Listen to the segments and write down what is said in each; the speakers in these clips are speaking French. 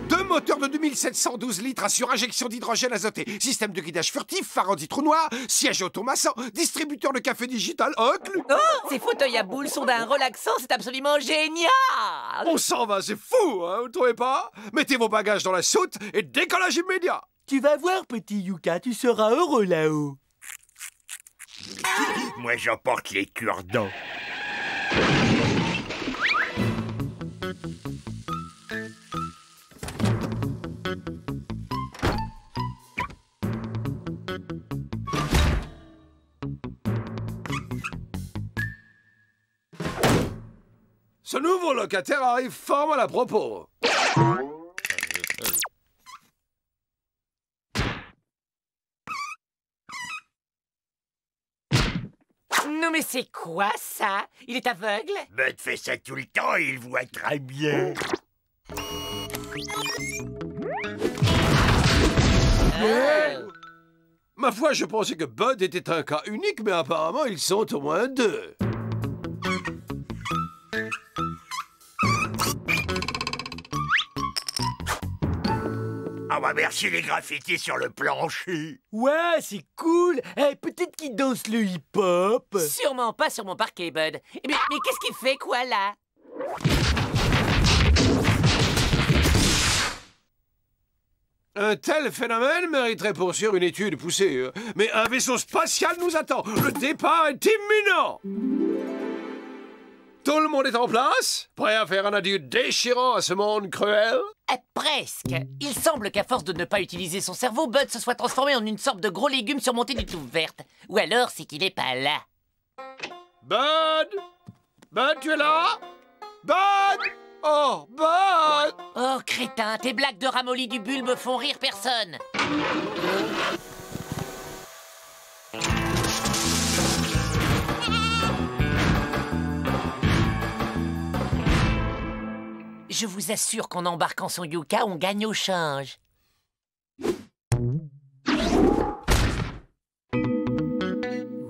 Deux moteurs de 2712 litres à surinjection d'hydrogène azoté, système de guidage furtif, phare anti-trou noir, siège automassant, distributeur de café digital inclus. Oh, ces fauteuils à boules sont d'un relaxant, c'est absolument génial! On s'en va, c'est fou, hein, vous trouvez pas? Mettez vos bagages dans la soute et décollage immédiat. Tu vas voir, petit Yuka, tu seras heureux là-haut. Moi, j'emporte les cure-dents. Ce nouveau locataire arrive fort mal à propos. Non mais c'est quoi ça? Il est aveugle? Bud fait ça tout le temps et il voit très bien. Ma foi, je pensais que Bud était un cas unique, mais apparemment, ils sont au moins deux. Ah bah merci les graffitis sur le plancher. Ouais, c'est cool. Eh, peut-être qu'il danse le hip-hop. Sûrement pas sur mon parquet, Bud. Mais qu'est-ce qu'il fait, quoi, là? Un tel phénomène mériterait poursuivre une étude poussée. Mais un vaisseau spatial nous attend. Le départ est imminent. Tout le monde est en place? Prêt à faire un adieu déchirant à ce monde cruel? Presque. Il semble qu'à force de ne pas utiliser son cerveau, Bud se soit transformé en une sorte de gros légume surmonté d'une touffe verte. Ou alors, c'est qu'il est pas là. Bud? Bud, tu es là? Bud? Oh, Bud! Oh, crétin, tes blagues de ramolli du bulbe font rire personne. Je vous assure qu'en embarquant son Yuka, on gagne au change.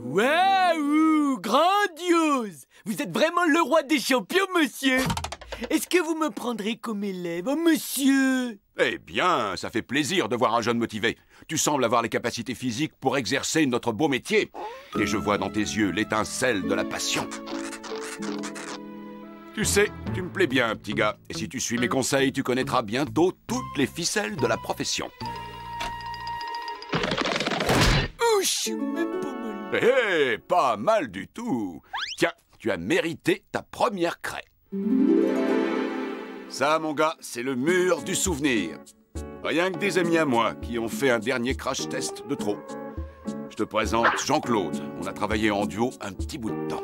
Waouh, grandiose! Vous êtes vraiment le roi des champions, monsieur! Est-ce que vous me prendrez comme élève, oh, monsieur? Eh bien, ça fait plaisir de voir un jeune motivé. Tu sembles avoir les capacités physiques pour exercer notre beau métier. Et je vois dans tes yeux l'étincelle de la passion. Tu sais, tu me plais bien, petit gars. Et si tu suis mes conseils, tu connaîtras bientôt toutes les ficelles de la profession. Oh, je suis même pas mal. Hé, pas mal du tout. Tiens, tu as mérité ta première craie. Ça, mon gars, c'est le mur du souvenir. Rien que des amis à moi qui ont fait un dernier crash test de trop. Je te présente Jean-Claude. On a travaillé en duo un petit bout de temps.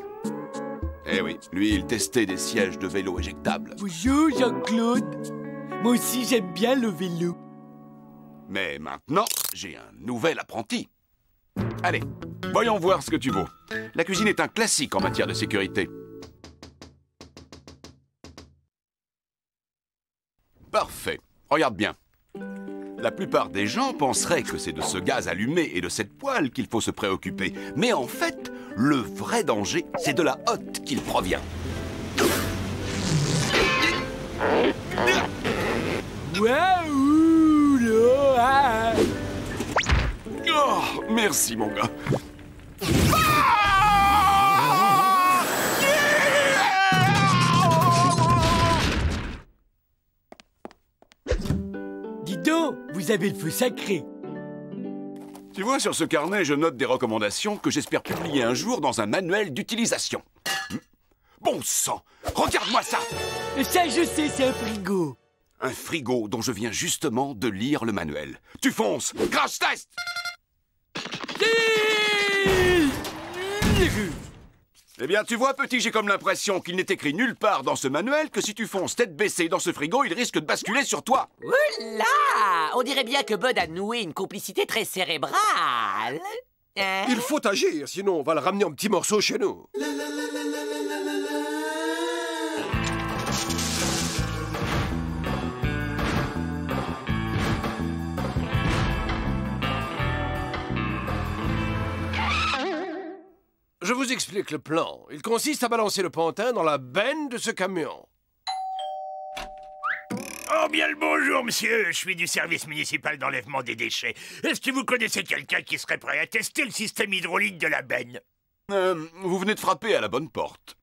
Eh oui, lui, il testait des sièges de vélo éjectables. Bonjour, Jean-Claude. Moi aussi, j'aime bien le vélo. Mais maintenant, j'ai un nouvel apprenti. Allez, voyons voir ce que tu vaux. La cuisine est un classique en matière de sécurité. Parfait. Regarde bien. La plupart des gens penseraient que c'est de ce gaz allumé et de cette poêle qu'il faut se préoccuper. Mais en fait, le vrai danger, c'est de la hotte qu'il provient. Waouh, là. Oh, merci, mon gars. Dis donc, vous avez le feu sacré. Tu vois, sur ce carnet, je note des recommandations que j'espère publier un jour dans un manuel d'utilisation. Bon sang! Regarde-moi ça! Ça, je sais, c'est un frigo. Un frigo dont je viens justement de lire le manuel. Tu fonces! Crash test! Eh bien, tu vois, petit, j'ai comme l'impression qu'il n'est écrit nulle part dans ce manuel que si tu fonces tête baissée dans ce frigo, il risque de basculer sur toi. Oula! On dirait bien que Bud a noué une complicité très cérébrale. Hein? Il faut agir, sinon on va le ramener en petits morceaux chez nous. Je vous explique le plan. Il consiste à balancer le pantin dans la benne de ce camion. Oh, bien le bonjour, monsieur. Je suis du service municipal d'enlèvement des déchets. Est-ce que vous connaissez quelqu'un qui serait prêt à tester le système hydraulique de la benne? Vous venez de frapper à la bonne porte.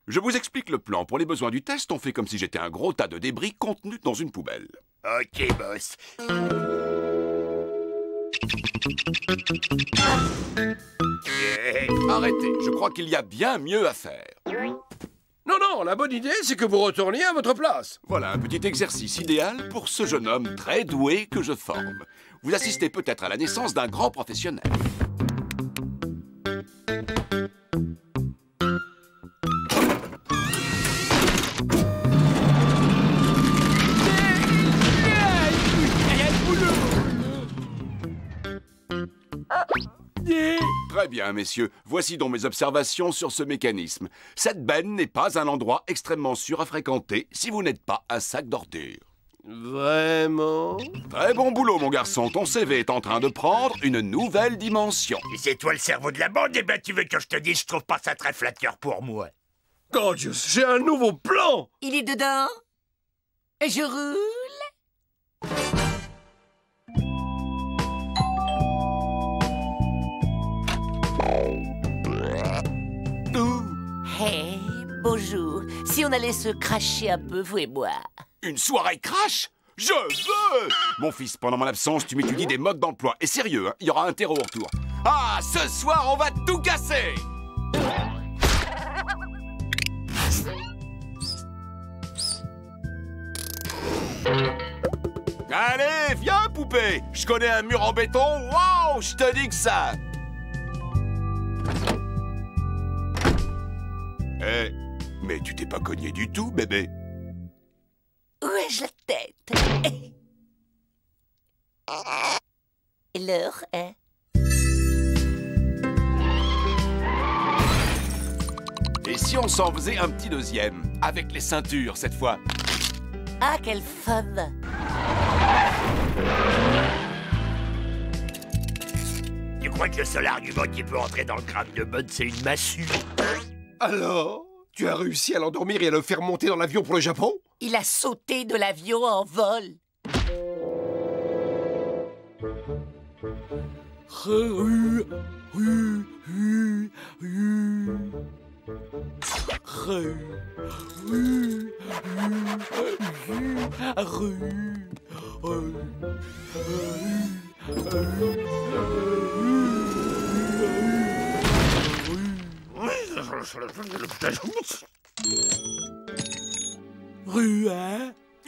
Je vous explique le plan. Pour les besoins du test, on fait comme si j'étais un gros tas de débris contenu dans une poubelle. Ok, boss. Arrêtez, je crois qu'il y a bien mieux à faire. Non, la bonne idée, c'est que vous retourniez à votre place. Voilà un petit exercice idéal pour ce jeune homme très doué que je forme. Vous assistez peut-être à la naissance d'un grand professionnel. Très bien, messieurs. Voici donc mes observations sur ce mécanisme. Cette benne n'est pas un endroit extrêmement sûr à fréquenter si vous n'êtes pas un sac d'ordures. Vraiment? Très bon boulot, mon garçon. Ton CV est en train de prendre une nouvelle dimension. Et c'est toi le cerveau de la bande? Eh ben, tu veux que je te dise, je trouve pas ça très flatteur pour moi. Gorgeous, j'ai un nouveau plan! Il est dedans? Je roule? Hey, bonjour. Si on allait se cracher un peu, vous et moi. Une soirée crash? Je veux! Mon fils, pendant mon absence, tu m'étudies des modes d'emploi. Et sérieux, hein, il y aura un terreau au retour. Ah, ce soir, on va tout casser! Allez, viens, poupée! Je connais un mur en béton. Waouh, je te dis que ça! Eh, mais tu t'es pas cogné du tout, bébé. Où ai-je la tête? Et l'heure est... Et si on s'en faisait un petit deuxième, avec les ceintures cette fois? Ah, quelle fun! Tu crois que le seul argument qui peut entrer dans le crâne de Bud, c'est une massue? Alors, tu as réussi à l'endormir et à le faire monter dans l'avion pour le Japon? Il a sauté de l'avion en vol.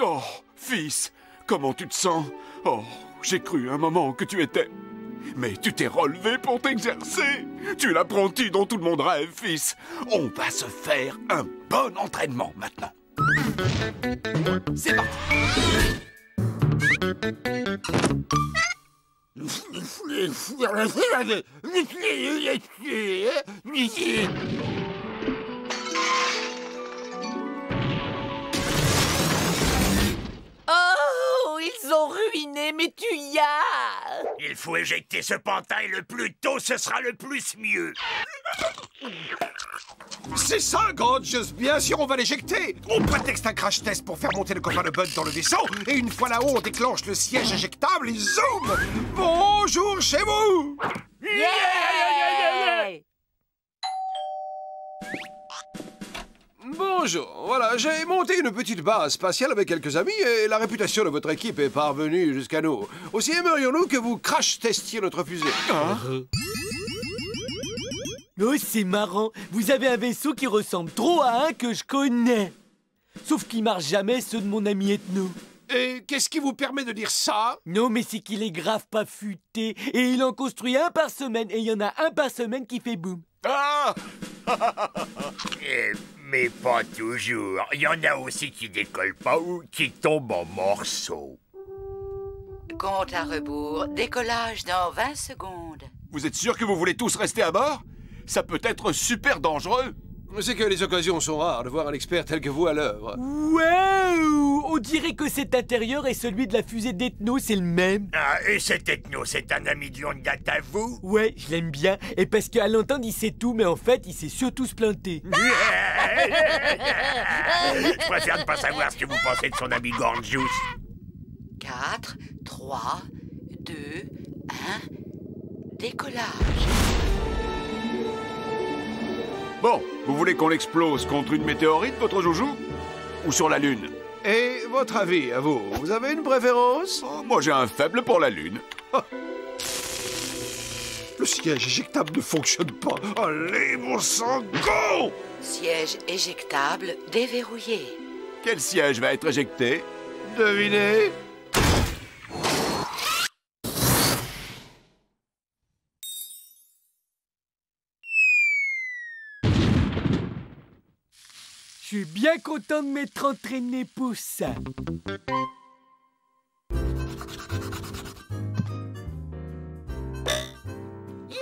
Oh, fils, comment tu te sens? Oh, j'ai cru un moment que tu étais... Mais tu t'es relevé pour t'exercer. Tu es l'apprenti dont tout le monde rêve, fils. On va se faire un bon entraînement maintenant. C'est parti. Oh, ils ont ruiné mes tuyas! Il faut éjecter ce pantin et le plus tôt ce sera le plus mieux. C'est ça, Gorgeous! Bien sûr, on va l'éjecter! On prétexte un crash test pour faire monter le copain de Bud dans le vaisseau, et une fois là-haut, on déclenche le siège éjectable et zoom! Bonjour chez vous! Yeah! Bonjour, voilà, j'ai monté une petite base spatiale avec quelques amis et la réputation de votre équipe est parvenue jusqu'à nous. Aussi aimerions-nous que vous crash testiez notre fusée. Oh, c'est marrant. Vous avez un vaisseau qui ressemble trop à un que je connais. Sauf qu'il marche jamais ceux de mon ami Ethno. Et qu'est-ce qui vous permet de dire ça? Non, mais c'est qu'il est grave pas futé. Et il en construit un par semaine. Et il y en a un par semaine qui fait boum. Ah! Mais pas toujours. Il y en a aussi qui décollent pas ou qui tombent en morceaux. Compte à rebours. Décollage dans 20 secondes. Vous êtes sûr que vous voulez tous rester à bord? Ça peut être super dangereux. C'est que les occasions sont rares de voir un expert tel que vous à l'œuvre. Waouh! On dirait que cet intérieur et celui de la fusée d'Ethno, c'est le même. Ah, et cet Ethno, c'est un ami de longue date à vous? Ouais, je l'aime bien. Et parce qu'à l'entendre, il sait tout, mais en fait, il sait surtout se planter. Je préfère ne pas savoir ce que vous pensez de son ami Gorgeous. 4, 3, 2, 1... Décollage. Bon, vous voulez qu'on explose contre une météorite, votre joujou? Ou sur la Lune? Et votre avis, à vous? Vous avez une préférence? Oh, moi, j'ai un faible pour la Lune. Le siège éjectable ne fonctionne pas. Allez, mon sang, go! Siège éjectable déverrouillé. Quel siège va être éjecté? Devinez. Je suis bien content de m'être entraîné pour ça.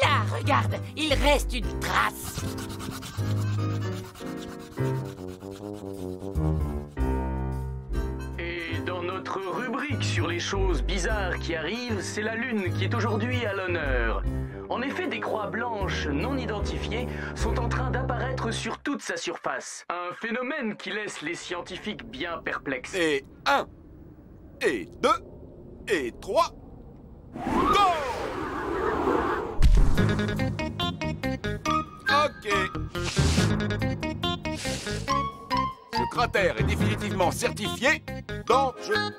Là, regarde, il reste une trace. Et dans notre rubrique sur les choses bizarres qui arrivent, c'est la Lune qui est aujourd'hui à l'honneur. En effet, des croix blanches non identifiées sont en train d'apparaître sur toute sa surface. Un phénomène qui laisse les scientifiques bien perplexes. Et 1, et 2, et 3, go! Ok. Ce cratère est définitivement certifié dangereux.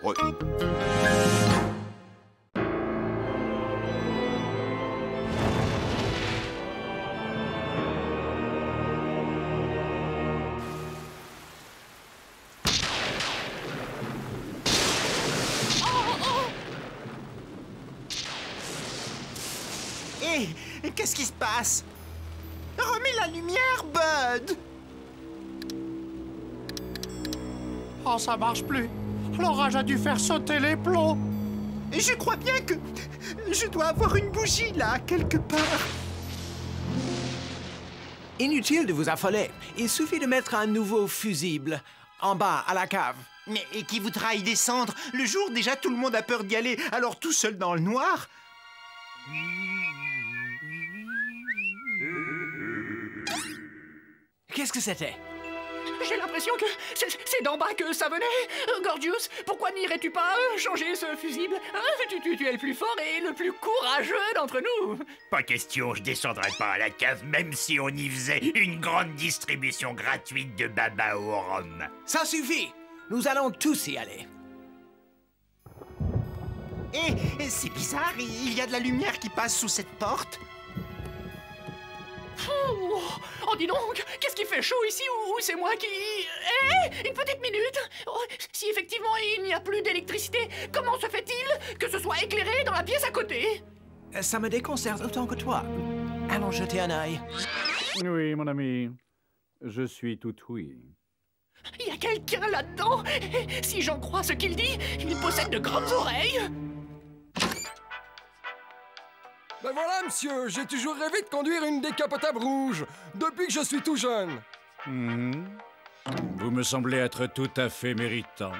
Hé, qu'est-ce qui se passe? Remets la lumière, Bud! Oh, ça marche plus. L'orage a dû faire sauter les plombs. Je crois bien que je dois avoir une bougie là, quelque part. Inutile de vous affoler. Il suffit de mettre un nouveau fusible en bas, à la cave. Mais qui voudra y descendre? Le jour, déjà, tout le monde a peur d'y aller. Alors, tout seul dans le noir? Qu'est-ce que c'était? J'ai l'impression que c'est d'en bas que ça venait. Gorgeous, pourquoi n'irais-tu pas changer ce fusible? Tu es le plus fort et le plus courageux d'entre nous. Pas question, je descendrai pas à la cave, même si on y faisait une grande distribution gratuite de baba au rhum. Ça suffit. Nous allons tous y aller. Et c'est bizarre, il y a de la lumière qui passe sous cette porte. Oh, dis donc, qu'est-ce qui fait chaud ici ou c'est moi qui... Hé, une petite minute. Oh, si effectivement il n'y a plus d'électricité, comment se fait-il que ce soit éclairé dans la pièce à côté? Ça me déconcerte autant que toi. Allons jeter un œil. Oui, mon ami. Je suis tout oui. Il y a quelqu'un là-dedans. Si j'en crois ce qu'il dit, il possède de grandes oreilles. Ben voilà, monsieur, j'ai toujours rêvé de conduire une décapotable rouge, depuis que je suis tout jeune. Vous me semblez être tout à fait méritant.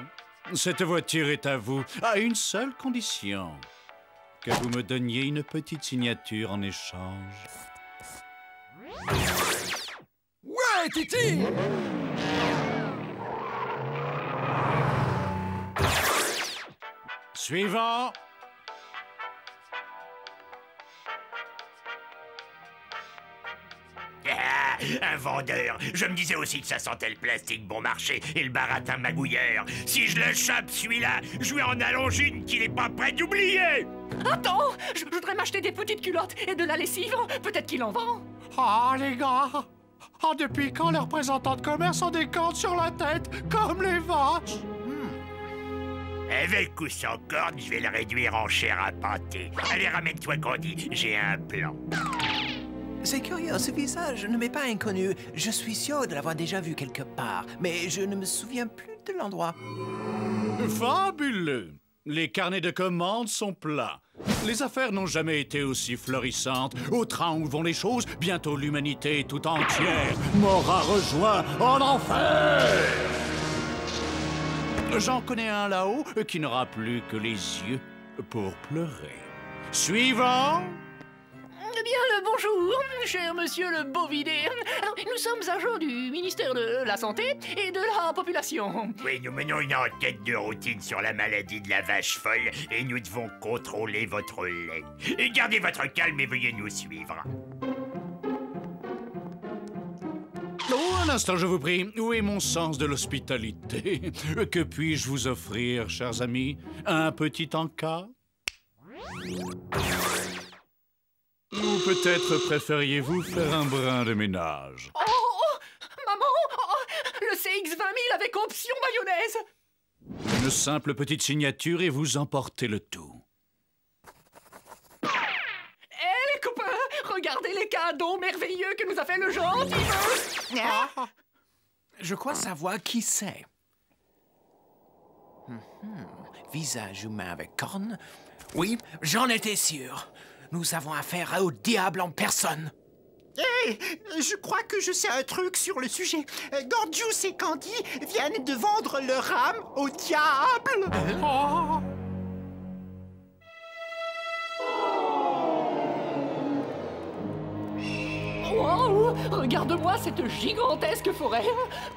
Cette voiture est à vous, à une seule condition. Que vous me donniez une petite signature en échange. Ouais, Titi! Suivant. Un vendeur. Je me disais aussi que ça sentait le plastique bon marché et le baratin magouilleur. Si je le chope, celui-là, je lui en allonge une qu'il est pas prêt d'oublier. Attends, je voudrais m'acheter des petites culottes et de la lessive. Peut-être qu'il en vend. Ah, les gars! Ah, depuis quand les représentants de commerce ont des cordes sur la tête, comme les vaches? Avec ou sans corde, je vais le réduire en chair à pâté. Allez, ramène-toi, Candy, j'ai un plan. C'est curieux, ce visage ne m'est pas inconnu. Je suis sûr de l'avoir déjà vu quelque part, mais je ne me souviens plus de l'endroit. Fabuleux. Les carnets de commandes sont pleins. Les affaires n'ont jamais été aussi florissantes. Au train où vont les choses, bientôt l'humanité tout entière m'aura rejoint en enfer. J'en connais un là-haut qui n'aura plus que les yeux pour pleurer. Suivant. Eh bien, le bonjour, cher monsieur le Bovidé. Alors, nous sommes agents du ministère de la Santé et de la Population. Oui, nous menons une enquête de routine sur la maladie de la vache folle et nous devons contrôler votre lait. Et gardez votre calme et veuillez nous suivre. Oh, un instant, je vous prie. Où est mon sens de l'hospitalité? Que puis-je vous offrir, chers amis? Un petit encas? Ou peut-être préfériez-vous faire un brin de ménage? Oh, maman, le CX-20 000 avec option mayonnaise. Une simple petite signature et vous emportez le tout. Eh, les copains, regardez les cadeaux merveilleux que nous a fait le gentil. Je crois savoir qui c'est. Visage humain avec cornes? Oui, j'en étais sûr. Nous avons affaire au diable en personne. Hé, je crois que je sais un truc sur le sujet. Gorgius et Candy viennent de vendre leur âme au diable. Oh. Wow, regarde-moi cette gigantesque forêt.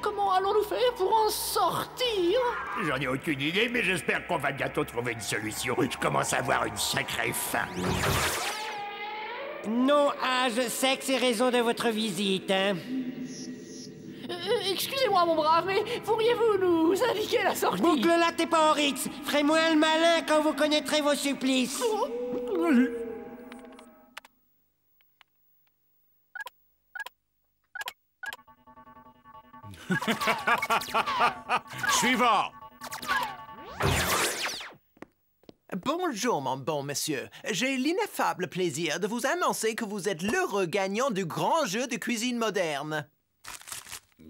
Comment allons-nous faire pour en sortir? J'en ai aucune idée, mais j'espère qu'on va bientôt trouver une solution. Je commence à avoir une sacrée faim. Nom, âge, sexe et raison de votre visite, hein? Excusez-moi, mon brave, mais pourriez-vous nous indiquer la sortie? Boucle-la tes pas en Rix. Ferez-moi le malin quand vous connaîtrez vos supplices. Suivant. Bonjour, mon bon monsieur. J'ai l'ineffable plaisir de vous annoncer que vous êtes l'heureux gagnant du grand jeu de cuisine moderne.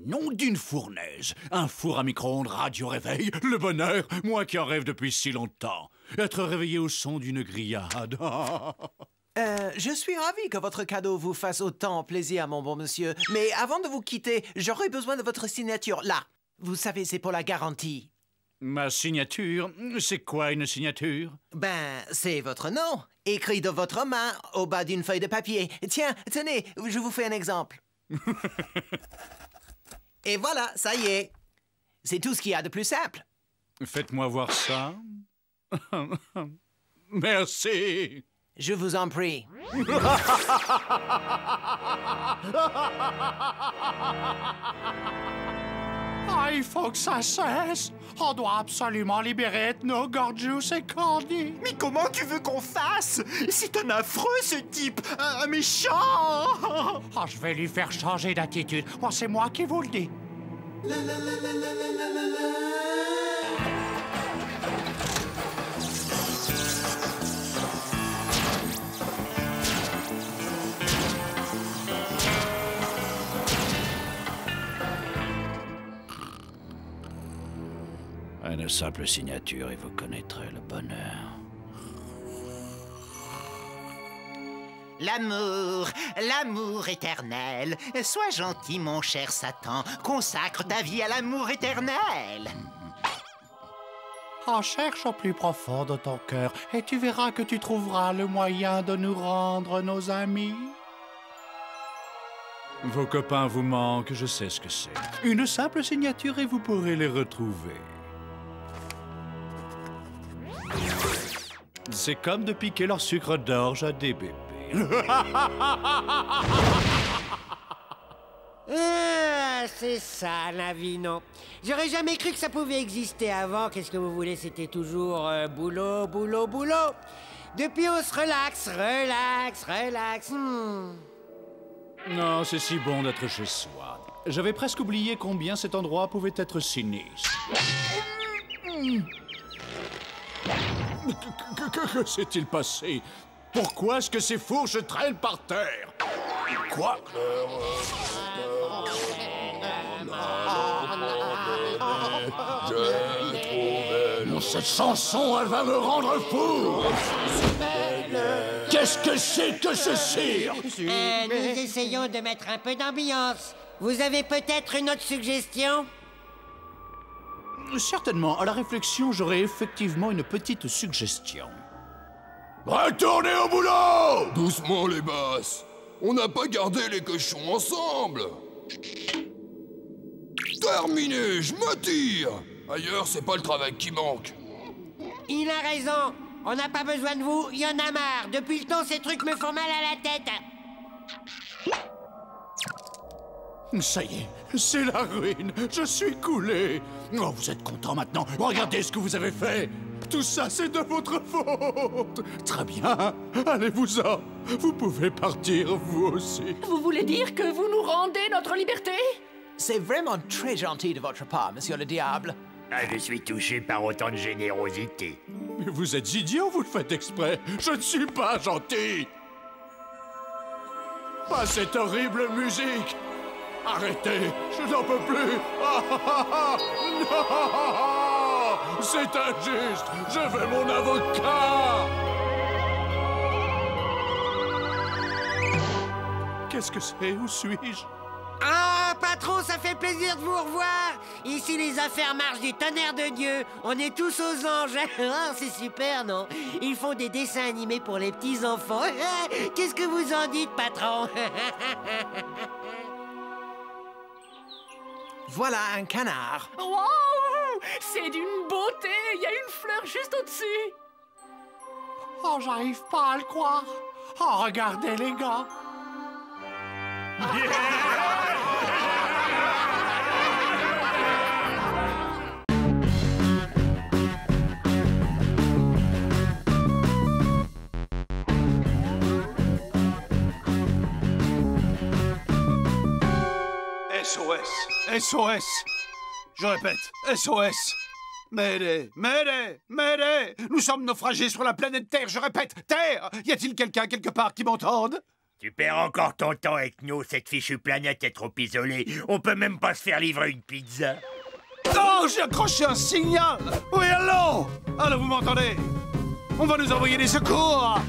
Nom d'une fournaise. Un four à micro-ondes radio-réveil. Le bonheur, moi qui en rêve depuis si longtemps. Être réveillé au son d'une grillade. Je suis ravi que votre cadeau vous fasse autant plaisir, mon bon monsieur. Mais avant de vous quitter, j'aurais besoin de votre signature. Là, vous savez, c'est pour la garantie. Ma signature? C'est quoi une signature? Ben, c'est votre nom, écrit de votre main au bas d'une feuille de papier. Tiens, tenez, je vous fais un exemple. Et voilà, ça y est. C'est tout ce qu'il y a de plus simple. Faites-moi voir ça. Merci. Je vous en prie. Ah, il faut que ça cesse. On doit absolument libérer Ethno, Gorgius et Candy. Mais comment tu veux qu'on fasse? C'est un affreux, ce type. Un méchant. Ah, je vais lui faire changer d'attitude. Oh, c'est moi qui vous le dis. Une simple signature et vous connaîtrez le bonheur. L'amour, l'amour éternel. Sois gentil, mon cher Satan. Consacre ta vie à l'amour éternel. En cherche au plus profond de ton cœur et tu verras que tu trouveras le moyen de nous rendre nos amis. Vos copains vous manquent, je sais ce que c'est. Une simple signature et vous pourrez les retrouver. C'est comme de piquer leur sucre d'orge à des bébés. Ah, c'est ça, la vie, non. J'aurais jamais cru que ça pouvait exister avant. Qu'est-ce que vous voulez? C'était toujours boulot, boulot, boulot. Depuis, on se relaxe, relax, relax. Non, c'est si bon d'être chez soi. J'avais presque oublié combien cet endroit pouvait être sinistre. Que s'est-il passé? Pourquoi est-ce que ces fourches traînent par terre? Quoi? cette chanson, elle va me rendre fou. Qu'est-ce que c'est que ce cirque? Nous essayons de mettre un peu d'ambiance. Vous avez peut-être une autre suggestion? Certainement, à la réflexion, j'aurais effectivement une petite suggestion. Retournez au boulot! Doucement, les basses. On n'a pas gardé les cochons ensemble. Terminé, je me tire. Ailleurs, c'est pas le travail qui manque. Il a raison. On n'a pas besoin de vous, il y en a marre. Depuis le temps, ces trucs me font mal à la tête. Ça y est, c'est la ruine. Je suis coulé. Oh, vous êtes content maintenant. Regardez ce que vous avez fait. Tout ça, c'est de votre faute. Très bien. Allez-vous-en. Vous pouvez partir, vous aussi. Vous voulez dire que vous nous rendez notre liberté? C'est vraiment très gentil de votre part, monsieur le diable. Ah, je suis touché par autant de générosité. Mais vous êtes idiot, vous le faites exprès. Je ne suis pas gentil. Pas cette horrible musique. Arrêtez, je n'en peux plus. Non! C'est injuste. Je veux mon avocat. Qu'est-ce que c'est? Où suis-je? Ah, patron, ça fait plaisir de vous revoir. Ici, les affaires marchent du tonnerre de Dieu. On est tous aux anges. Ah, c'est super, non? Ils font des dessins animés pour les petits-enfants. Qu'est-ce que vous en dites, patron? Voilà un canard. Wow! C'est d'une beauté! Il y a une fleur juste au-dessus. Oh, j'arrive pas à le croire. Oh, regardez, les gars. SOS! SOS! Je répète, SOS! M'aidez! M'aidez! M'aidez! Nous sommes naufragés sur la planète Terre, je répète, Terre! Y a-t-il quelqu'un quelque part qui m'entende? Tu perds encore ton temps avec nous, cette fichue planète est trop isolée. On peut même pas se faire livrer une pizza. Oh, j'ai accroché un signal! Oui, allô? Allô, vous m'entendez? On va nous envoyer des secours!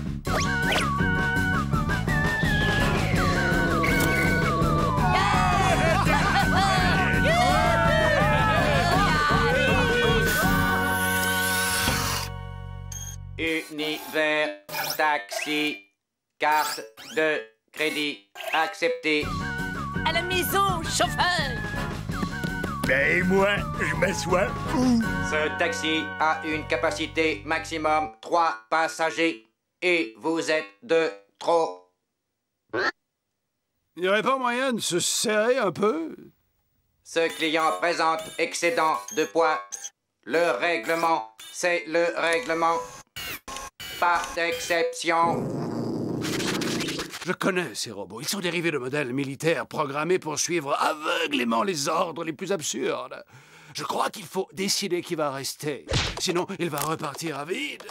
Univers, taxi, carte de crédit acceptée. À la maison, chauffeur! Et moi, je m'assois où? Ce taxi a une capacité maximum 3 passagers et vous êtes de trop. Il n'y aurait pas moyen de se serrer un peu? Ce client présente excédent de poids. Le règlement, c'est le règlement. Pas d'exception. Je connais ces robots. Ils sont dérivés de modèles militaires programmés pour suivre aveuglément les ordres les plus absurdes. Je crois qu'il faut décider qui va rester. Sinon, il va repartir à vide.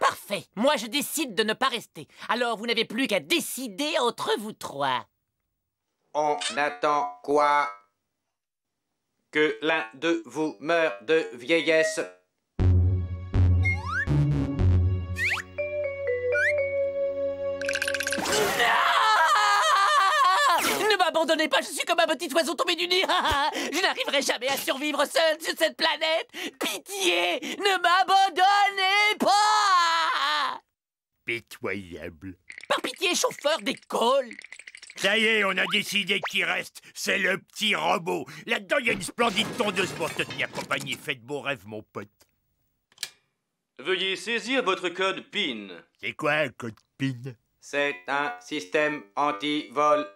Parfait. Moi, je décide de ne pas rester. Alors, vous n'avez plus qu'à décider entre vous trois. On attend quoi? Que l'un de vous meure de vieillesse. Ne m'abandonnez pas, je suis comme un petit oiseau tombé du nid. Je n'arriverai jamais à survivre seul sur cette planète. Pitié, ne m'abandonnez pas. Pitoyable. Par pitié, chauffeur, décolle. Ça y est, on a décidé qui reste. C'est le petit robot. Là-dedans, il y a une splendide tondeuse pour te tenir compagnie. Faites beaux rêves, mon pote. Veuillez saisir votre code PIN. C'est quoi un code PIN? C'est un système anti-vol.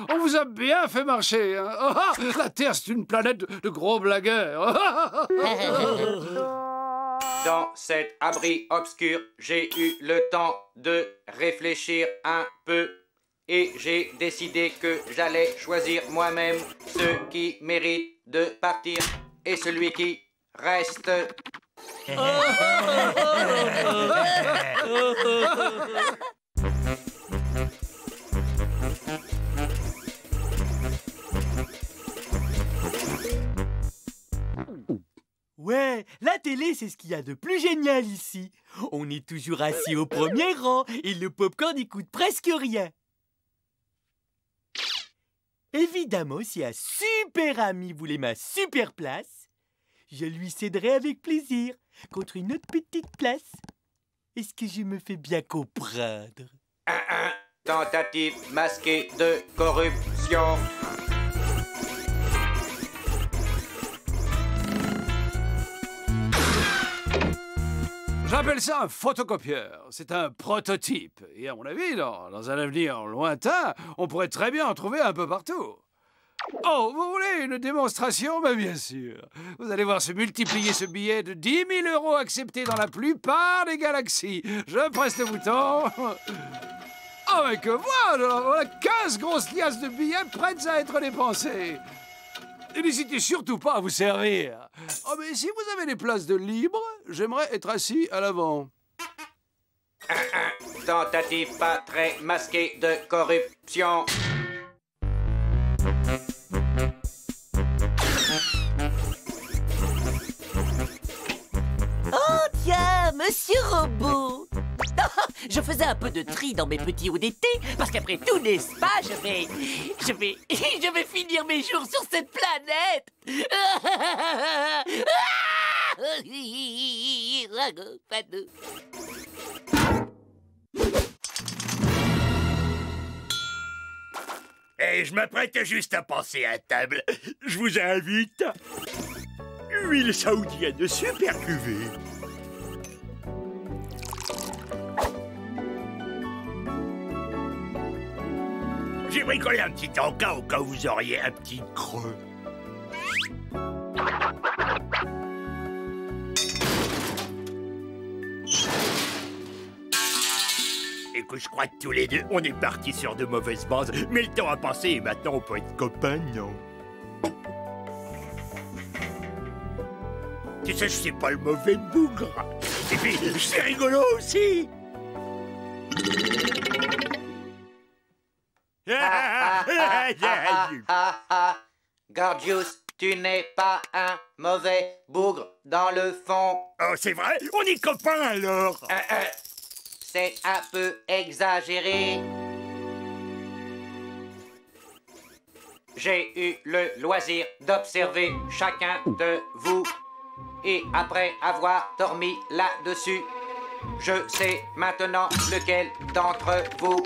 On vous a bien fait marcher. Hein? La Terre, c'est une planète de gros blagueurs. Dans cet abri obscur, j'ai eu le temps de réfléchir un peu et j'ai décidé que j'allais choisir moi-même ceux qui méritent de partir et celui qui reste. Ouais, la télé, c'est ce qu'il y a de plus génial ici. On est toujours assis au premier rang et le popcorn n'y coûte presque rien. Évidemment, si un super ami voulait ma super place, je lui céderai avec plaisir contre une autre petite place. Est-ce que je me fais bien comprendre? Tentative masquée de corruption. J'appelle ça un photocopieur. C'est un prototype. Et à mon avis, dans un avenir lointain, on pourrait très bien en trouver un peu partout. Oh, vous voulez une démonstration? Ben bien sûr. Vous allez voir se multiplier ce billet de 10 000 € accepté dans la plupart des galaxies. Je presse le bouton. Oh, mais que voilà, 15 grosses liasses de billets prêtes à être dépensées. Et n'hésitez surtout pas à vous servir. Oh, mais si vous avez des places de libre, j'aimerais être assis à l'avant. Tentative pas très masquée de corruption. Oh, tiens, Monsieur Robot. Je faisais un peu de tri dans mes petits hauts d'été, parce qu'après tout, n'est-ce pas, je vais finir mes jours sur cette planète. Et je m'apprête juste à passer à table. Je vous invite. Huile saoudienne super cuvée. J'ai bricolé un petit encas au cas où vous auriez un petit creux. Écoute, je crois que tous les deux, on est partis sur de mauvaises bases. Mais le temps a passé et maintenant on peut être copains, non? Tu sais, je suis pas le mauvais bougre. Et puis, c'est rigolo aussi. Gorgius, tu n'es pas un mauvais bougre dans le fond. Oh, c'est vrai? On est copains alors. C'est un peu exagéré. J'ai eu le loisir d'observer chacun de vous. Et après avoir dormi là-dessus, je sais maintenant lequel d'entre vous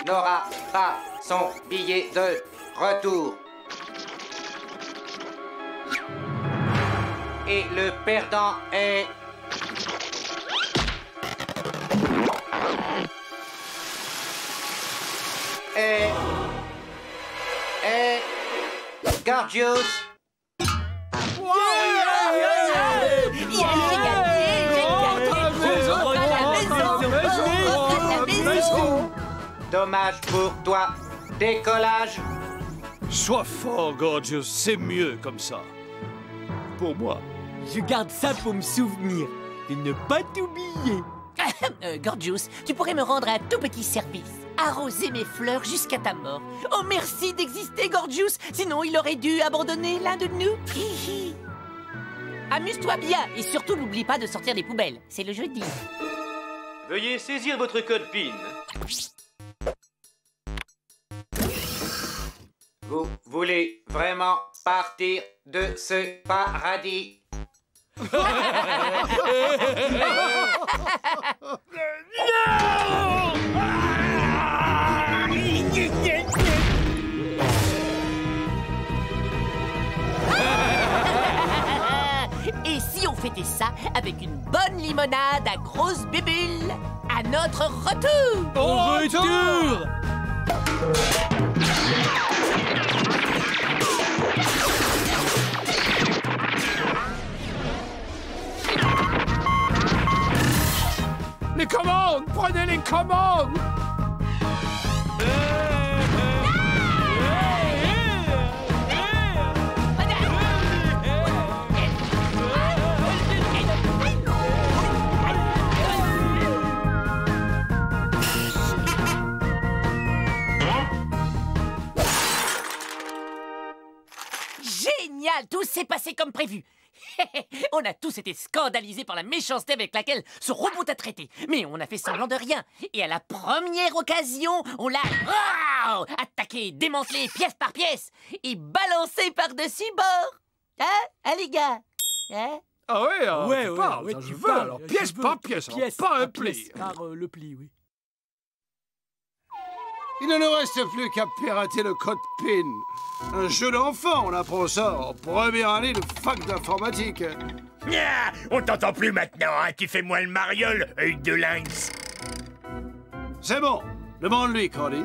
n'aura pas son billet de retour. Et le perdant est... Gorgius. Dommage pour toi. Décollage. Sois fort, Gorgius. C'est mieux comme ça. Pour moi. Je garde ça pour me souvenir et ne pas t'oublier. Gorgius, tu pourrais me rendre un tout petit service. Arroser mes fleurs jusqu'à ta mort. Oh, merci d'exister, Gorgius. Sinon, il aurait dû abandonner l'un de nous. Amuse-toi bien et surtout n'oublie pas de sortir des poubelles. C'est le jeudi. Veuillez saisir votre code PIN. Vous voulez vraiment partir de ce paradis? Et si on fêtait ça avec une bonne limonade à grosse bébule à notre retour? Au retour! Les commandes! Prenez les commandes! Génial! Tout s'est passé comme prévu. On a tous été scandalisés par la méchanceté avec laquelle ce robot t'a traité. Mais on a fait semblant de rien. Et à la première occasion, on l'a attaqué, démantelé pièce par pièce et balancé par-dessus bord. Hein, les gars? Hein? Ah ouais, ouais, tu parles, ouais, ça, tu je veux, parles, alors je pièce veux. par pièce, alors, Pièce pas un par pièce, pli. par le pli, oui. Il ne nous reste plus qu'à pirater le code PIN. Un jeu d'enfant, on apprend ça en première année de fac d'informatique. Ah, on t'entend plus maintenant, hein. Tu fais moins le mariole, œil de lynx. C'est bon, demande-lui, Candy.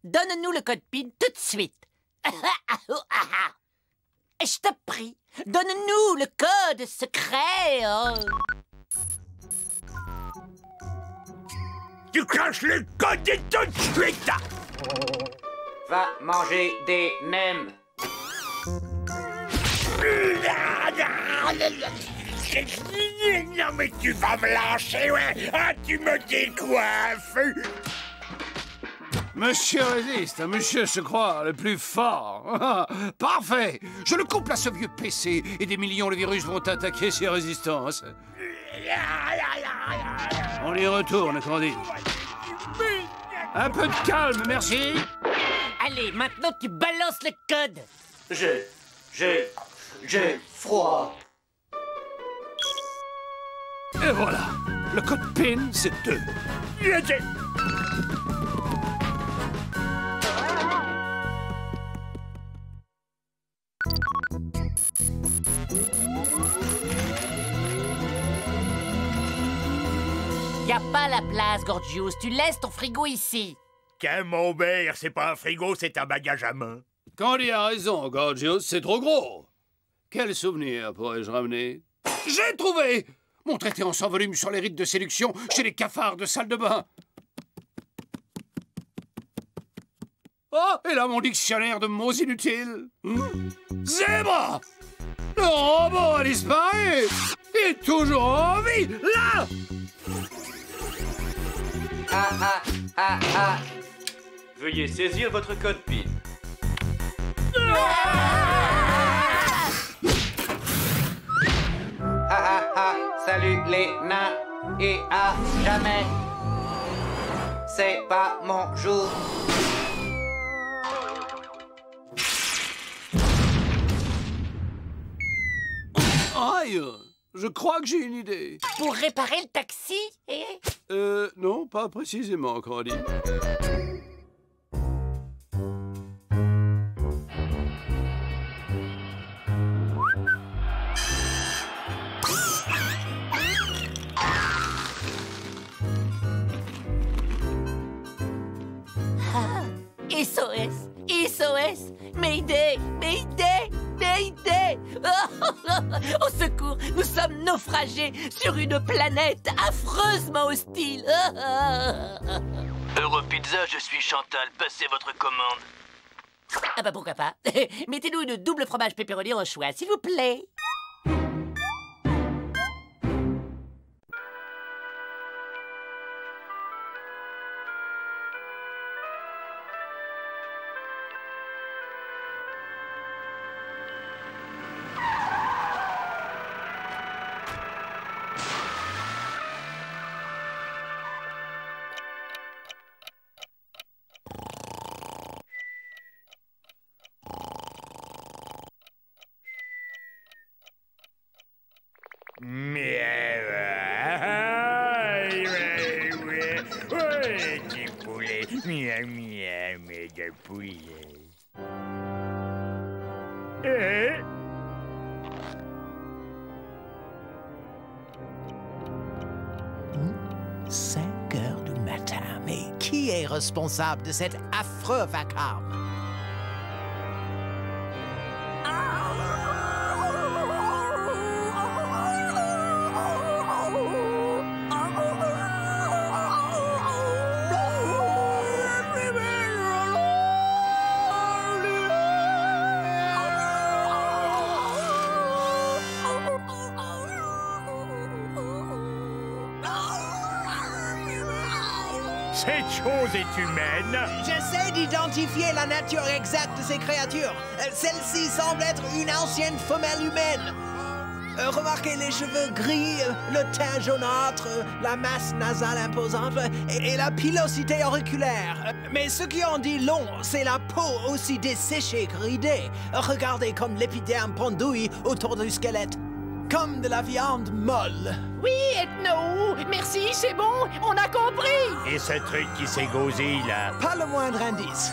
Donne-nous le code PIN tout de suite. Je te prie, donne-nous le code secret. Tu craches le code tout de suite. Va manger des nems. Non mais tu vas me lâcher, ouais. Ah, tu me décoiffes. Monsieur résiste, monsieur se croit le plus fort. Parfait. Je le couple à ce vieux PC et des millions de virus vont attaquer ses résistances. On y retourne, Candy. Un peu de calme, merci. Allez, maintenant tu balances le code. J'ai froid. Et voilà. Le code PIN, c'est 2. Y a pas la place, Gorgius. Tu laisses ton frigo ici. Camembert, c'est pas un frigo, c'est un bagage à main. Candy a raison, Gorgius, c'est trop gros. Quel souvenir pourrais-je ramener? J'ai trouvé! Mon traité en 100 volumes sur les rites de séduction chez les cafards de salle de bain. Oh, et là mon dictionnaire de mots inutiles. Zèbre! Le robot a disparu! Il est toujours en vie, là! Veuillez saisir votre code PIN. Salut les nains et à jamais. C'est pas mon jour. Aïe! Je crois que j'ai une idée. Pour réparer le taxi, Non, pas précisément, Candy. SOS, SOS, Mayday, Mayday, Mayday. Au secours, nous sommes naufragés sur une planète affreusement hostile. Europizza, je suis Chantal, passez votre commande. Ah bah pourquoi pas. Mettez-nous une double fromage pepperoni au choix, s'il vous plaît. Petit poulet, miam miam, de poulet. 5 heures du matin. Mais qui est responsable de cet affreux vacarme? Cette chose est humaine. J'essaie d'identifier la nature exacte de ces créatures. Celle-ci semble être une ancienne femelle humaine. Remarquez les cheveux gris, le teint jaunâtre, la masse nasale imposante et la pilosité auriculaire. Mais ce qui en dit long, c'est la peau aussi desséchée que ridée. Regardez comme l'épiderme pendouille autour du squelette. Comme de la viande molle. Oui, Ethno! Merci, c'est bon, on a compris! Et ce truc qui s'égosille, là? Pas le moindre indice.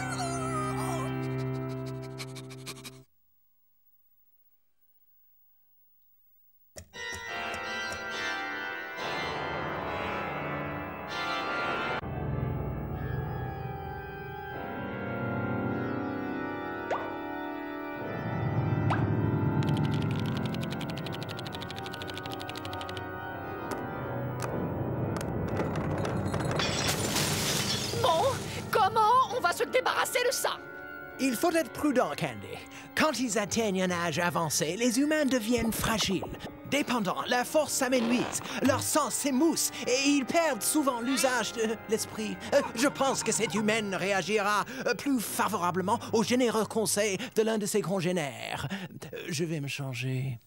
Se débarrasser de ça. Il faut être prudent, Candy. Quand ils atteignent un âge avancé, les humains deviennent fragiles. Dépendants, leur force s'amenuise, leur sang s'émousse et ils perdent souvent l'usage de l'esprit. Je pense que cette humaine réagira plus favorablement aux généreux conseils de l'un de ses congénères. Je vais me changer.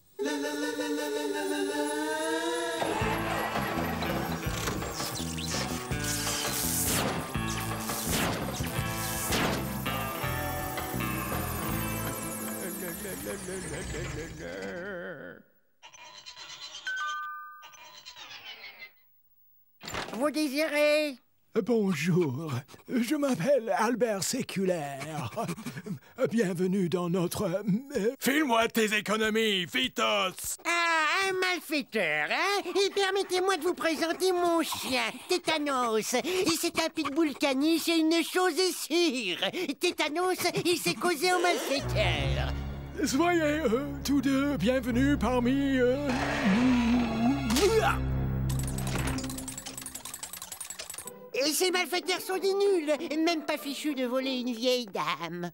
Vous désirez? Bonjour, je m'appelle Albert Séculaire. Bienvenue dans notre... File-moi tes économies, Vitos! Ah, un malfaiteur, hein? Et permettez-moi de vous présenter mon chien, Tétanos. Et c'est un pitbull caniche et une chose est sûre. Tétanos, il s'est causé au malfaiteur. Soyez tous deux bienvenus parmi nous. Et ces malfaiteurs sont des nuls, même pas fichus de voler une vieille dame.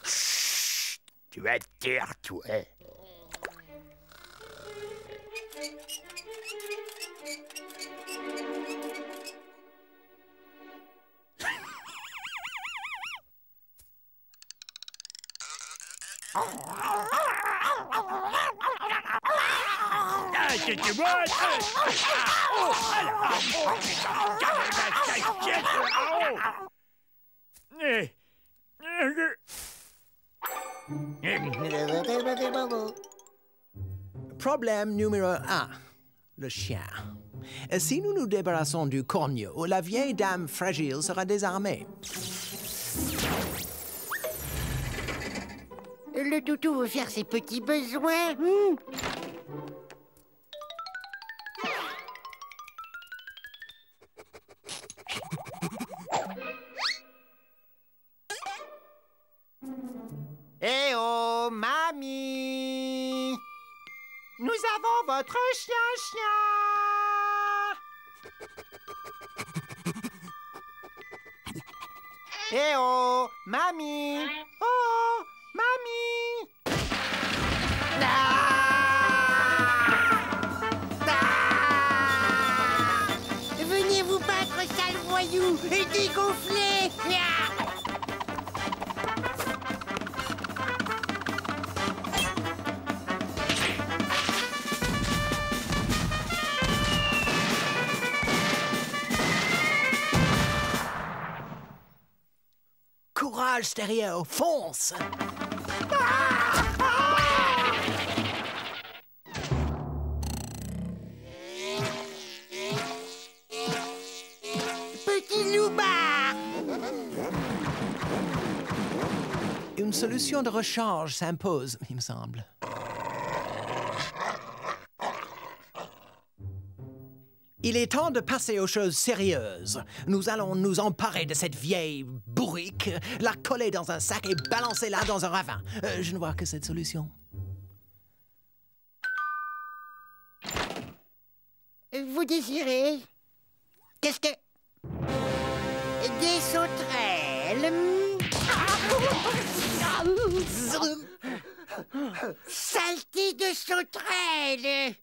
Chut, tu vas te taire, toi. Problème numéro 1. Le chien. Si nous nous débarrassons du corneau, la vieille dame fragile sera désarmée. Le toutou veut faire ses petits besoins. Eh oh, mamie! Nous avons votre chien. Eh oh, mamie! Oh, mamie! Venez vous battre, sale voyou, et dégonfler! Courage, Stéréo, fonce! Loubard! Une solution de rechange s'impose, il me semble. Il est temps de passer aux choses sérieuses. Nous allons nous emparer de cette vieille bourrique, la coller dans un sac et balancer-la dans un ravin. Je ne vois que cette solution. Vous désirez? Qu'est-ce que... Des sauterelles? Saleté de sauterelles!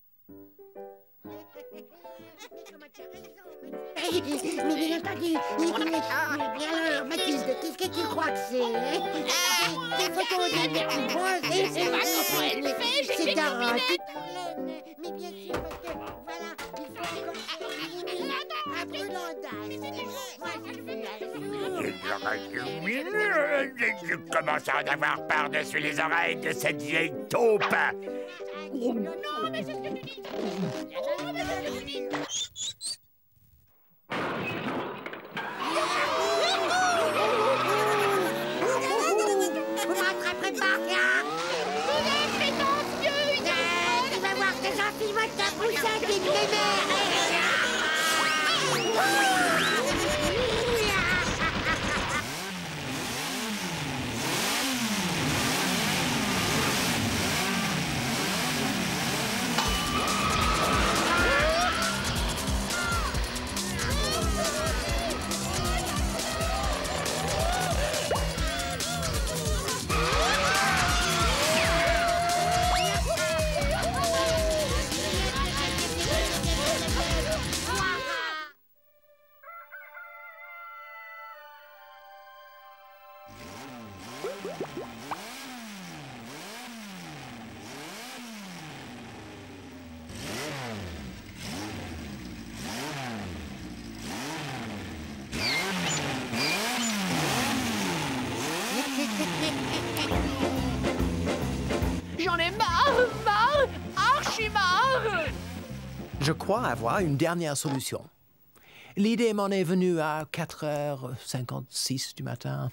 Mais bien entendu, mais alors, Mathilde, qu'est-ce que tu crois que c'est? Des photos de c'est garanti. Mais bien sûr, parce que, voilà, il faut un brûlant Je commence à en avoir par-dessus les oreilles de cette vieille taupe. Non, mais c'est ce que tu dis. Vous m'attraperez pas, rien. Vous êtes prétentieux, tu vas voir que Jean-Philippe va te pousser un petit J'en ai marre, archi marre. Je crois avoir une dernière solution. L'idée m'en est venue à 4h56 du matin.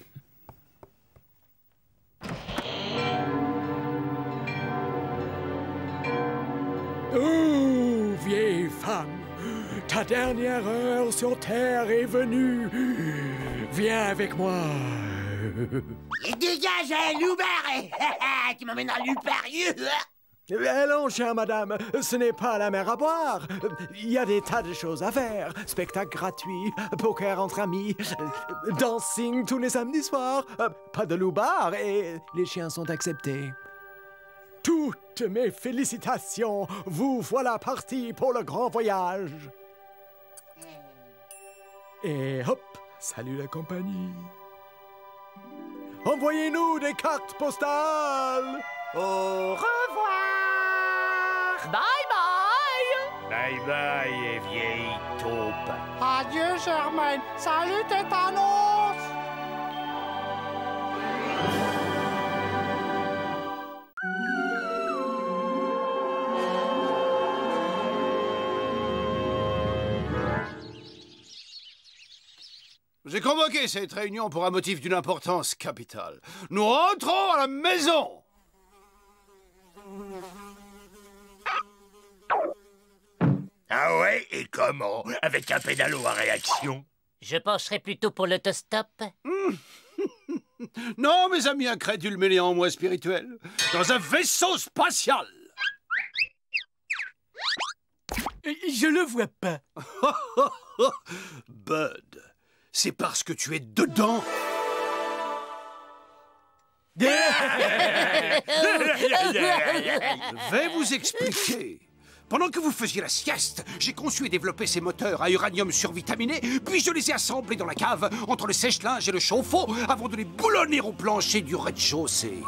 Oh, vieille femme, ta dernière heure sur Terre est venue. Viens avec moi. Dégage, Loubert! Tu m'emmènes à Luparieux! Allons, chère madame, ce n'est pas la mer à boire. Il y a des tas de choses à faire. Spectacle gratuit, poker entre amis, dancing tous les samedis soirs, pas de loupard et les chiens sont acceptés. Toutes mes félicitations, vous voilà partis pour le grand voyage. Et hop, salut la compagnie. Envoyez-nous des cartes postales. Au revoir. Bye bye. Bye bye, vieille taupe. Adieu, Germaine. Salut, Tétanos. J'ai convoqué cette réunion pour un motif d'une importance capitale. Nous rentrons à la maison. Ah ouais, et comment? Avec un pédalo à réaction? Je pencherais plutôt pour l'autostop. Non, mes amis incrédules mais néanmoins spirituels. Dans un vaisseau spatial. Je le vois pas. Bud, c'est parce que tu es dedans. Je vais vous expliquer. Pendant que vous faisiez la sieste, j'ai conçu et développé ces moteurs à uranium survitaminé, puis je les ai assemblés dans la cave, entre le sèche-linge et le chauffe-eau, avant de les boulonner au plancher du rez-de-chaussée.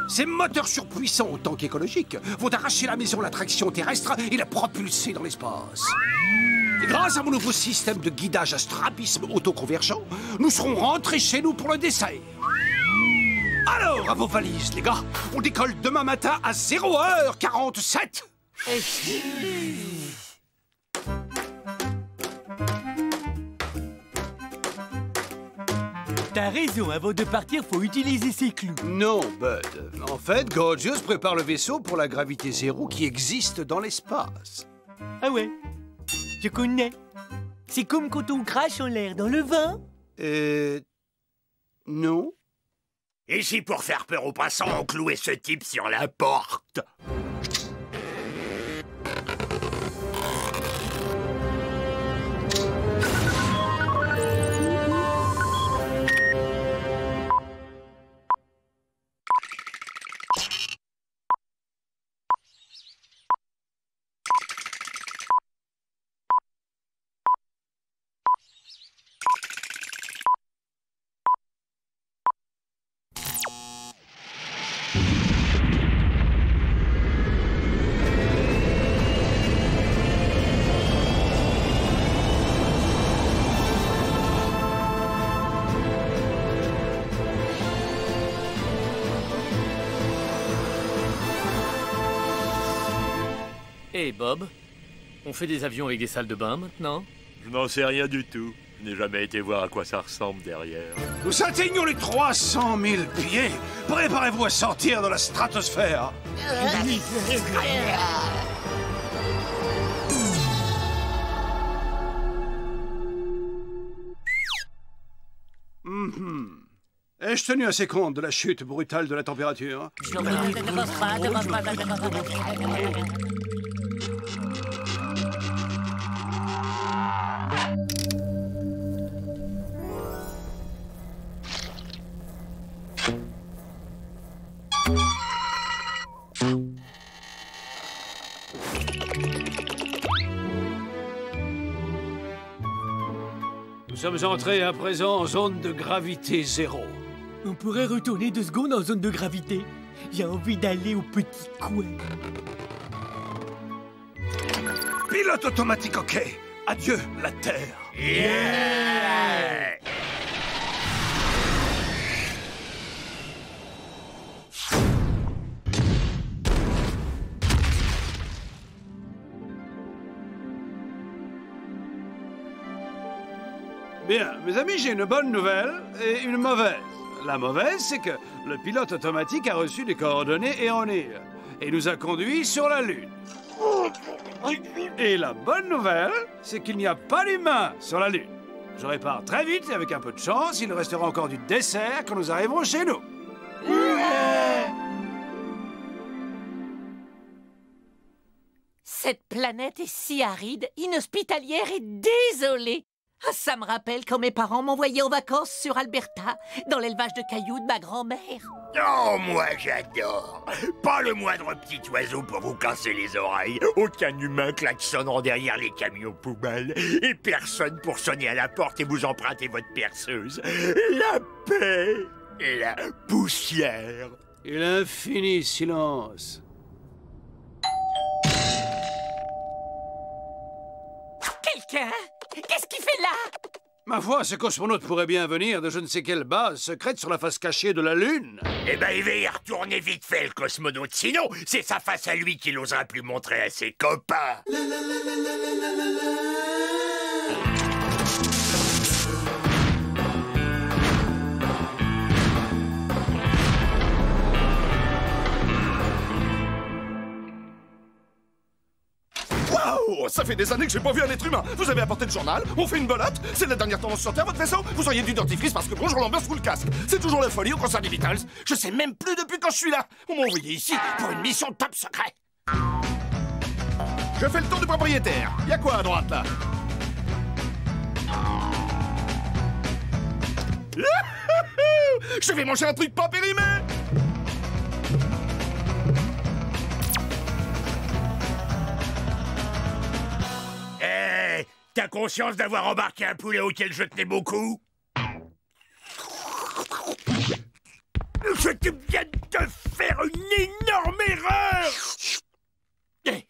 Ces moteurs surpuissants autant qu'écologiques vont arracher la maison à l'attraction terrestre et la propulser dans l'espace. Et grâce à mon nouveau système de guidage à strabisme autoconvergent, nous serons rentrés chez nous pour le dessert. Alors, à vos valises, les gars, on décolle demain matin à 0h47. T'as raison, avant de partir, faut utiliser ses clous. Non, Bud. En fait, Gorgios prépare le vaisseau pour la gravité zéro qui existe dans l'espace. Ah ouais, je connais. C'est comme quand on crache en l'air dans le vin. Non. Et si pour faire peur aux passants, on clouait ce type sur la porte? Hey Bob, on fait des avions avec des salles de bain maintenant? Je n'en sais rien du tout. Je n'ai jamais été voir à quoi ça ressemble derrière. Nous atteignons les 300 000 pieds. Préparez-vous à sortir de la stratosphère. Ai-je tenu assez compte de la chute brutale de la température? Nous sommes entrés à présent en zone de gravité zéro. On pourrait retourner 2 secondes en zone de gravité. J'ai envie d'aller au petit coin. Pilote automatique, ok. Adieu, la Terre. Yeah! Bien, mes amis, j'ai une bonne nouvelle et une mauvaise. La mauvaise, c'est que le pilote automatique a reçu des coordonnées erronées et nous a conduits sur la Lune. Et la bonne nouvelle, c'est qu'il n'y a pas d'humains sur la Lune. Je répare très vite et avec un peu de chance, il restera encore du dessert quand nous arriverons chez nous. Cette planète est si aride, inhospitalière et désolée. Ah, ça me rappelle quand mes parents m'envoyaient en vacances sur Alberta, dans l'élevage de cailloux de ma grand-mère. Oh, moi j'adore. Pas le moindre petit oiseau pour vous casser les oreilles, aucun humain klaxonnant derrière les camions poubelles, et personne pour sonner à la porte et vous emprunter votre perceuse. La paix et la poussière. Et l'infini silence. Quelqu'un? Qu'est-ce qu'il fait là? Ma foi, ce cosmonaute pourrait bien venir de je ne sais quelle base secrète sur la face cachée de la Lune. Eh ben, il va y retourner vite fait, le cosmonaute. Sinon, c'est sa face à lui qu'il n'osera plus montrer à ses copains. Waouh! Ça fait des années que j'ai pas vu un être humain. Vous avez apporté le journal, on fait une belote, c'est la dernière tendance sur Terre, votre vaisseau. Vous auriez du dentifrice parce que bonjour l'ambiance sous le casque. C'est toujours la folie au concert des Beatles. Je sais même plus depuis quand je suis là. On m'a envoyé ici pour une mission top secret. Je fais le tour du propriétaire. Y'a quoi à droite là? Je vais manger un truc pas périmé. Eh, t'as conscience d'avoir embarqué un poulet auquel je tenais beaucoup? Je te viens de faire une énorme erreur! Eh,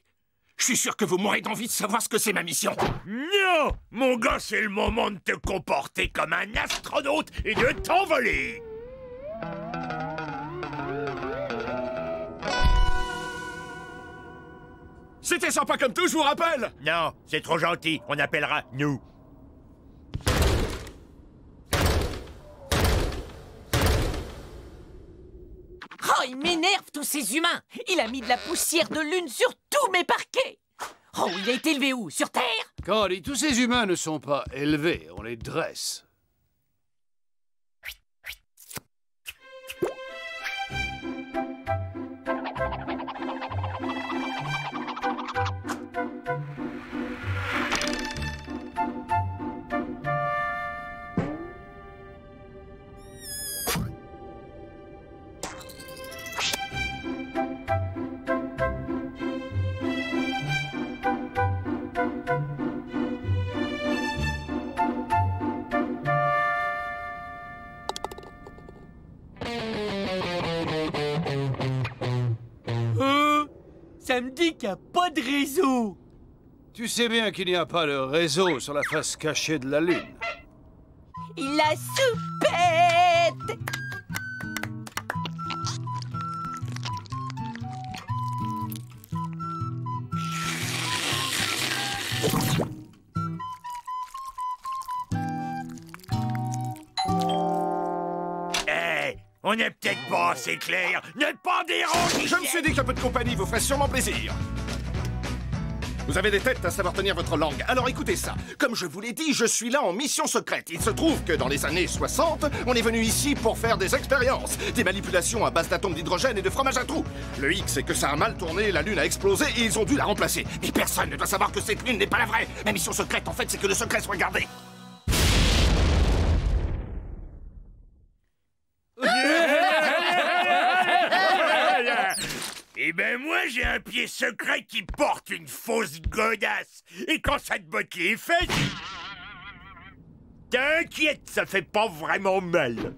je suis sûr que vous mourrez d'envie de savoir ce que c'est ma mission. Non! Mon gars, c'est le moment de te comporter comme un astronaute et de t'envoler! C'était sympa comme tout, je vous rappelle. Non, c'est trop gentil, on appellera nous. Oh, il m'énerve, tous ces humains. Il a mis de la poussière de lune sur tous mes parquets. Oh, il a été élevé où? Sur Terre? Candy, tous ces humains ne sont pas élevés, on les dresse. Ça me dit qu'il n'y a pas de réseau. Tu sais bien qu'il n'y a pas de réseau sur la face cachée de la Lune. Il a soupette. On n'est peut-être pas assez clair. Ne pas déranger. Je me suis dit qu'un peu de compagnie vous ferait sûrement plaisir. Vous avez des têtes à savoir tenir votre langue. Alors écoutez ça. Comme je vous l'ai dit, je suis là en mission secrète. Il se trouve que dans les années 60, on est venu ici pour faire des expériences. Des manipulations à base d'atomes d'hydrogène et de fromage à trous. Le hic, c'est que ça a mal tourné, la Lune a explosé et ils ont dû la remplacer. Mais personne ne doit savoir que cette Lune n'est pas la vraie. Ma mission secrète, en fait, c'est que le secret soit gardé. Eh ben moi j'ai un pied secret qui porte une fausse godasse. Et quand ça te botte les fesses, t'inquiète, ça fait pas vraiment mal.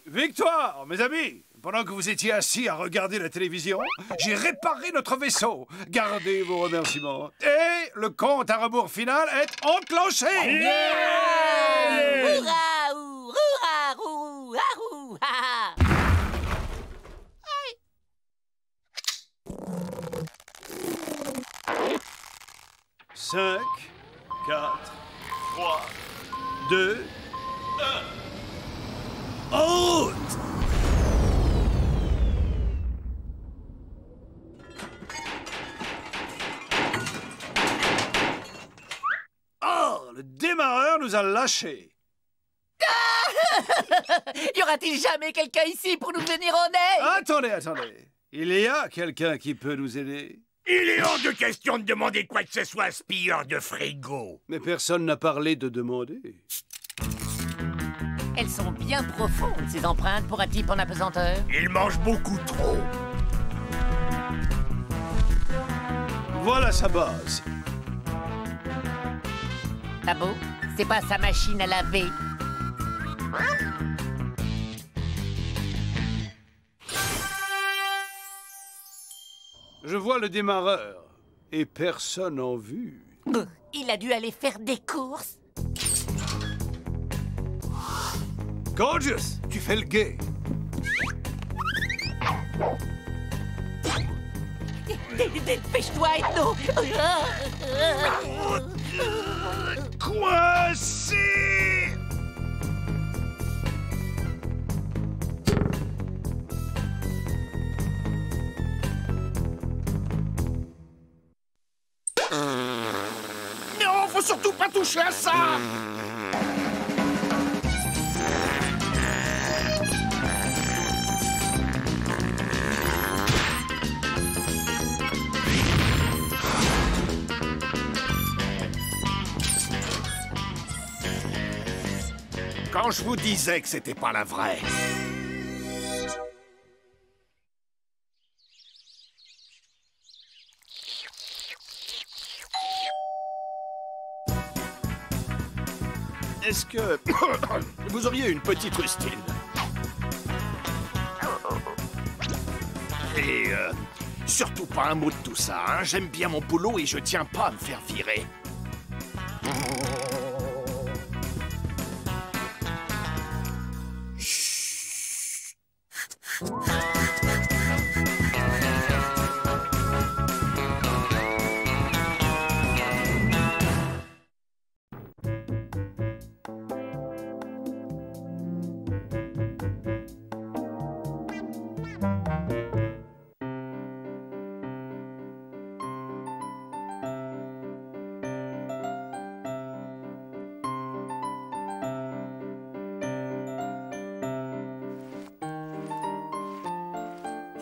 Victoire, mes amis! Pendant que vous étiez assis à regarder la télévision, j'ai réparé notre vaisseau. Gardez vos remerciements. Et le compte à rebours final est enclenché! Yeah! Hourra, hourra, hourra, hourra. 5, 4, 3, 2, 1... Out! Oh, le démarreur nous a lâchés. Y aura-t-il jamais quelqu'un ici pour nous venir en aide? Attendez. Il y a quelqu'un qui peut nous aider. Il est hors de question de demander quoi que ce soit à ce pilleur de frigo. Mais personne n'a parlé de demander. Elles sont bien profondes, ces empreintes, pour un type en apesanteur. Il mange beaucoup trop. Voilà sa base. Pas beau? C'est pas sa machine à laver. Je vois le démarreur. Et personne en vue. Il a dû aller faire des courses. Gorgeous, tu fais le gay. Dépêche-toi, Ethno. Coincé! Non, faut surtout pas toucher à ça! Quand je vous disais que c'était pas la vraie. Est-ce que vous auriez une petite rustine? Et surtout pas un mot de tout ça, hein? J'aime bien mon boulot et je tiens pas à me faire virer.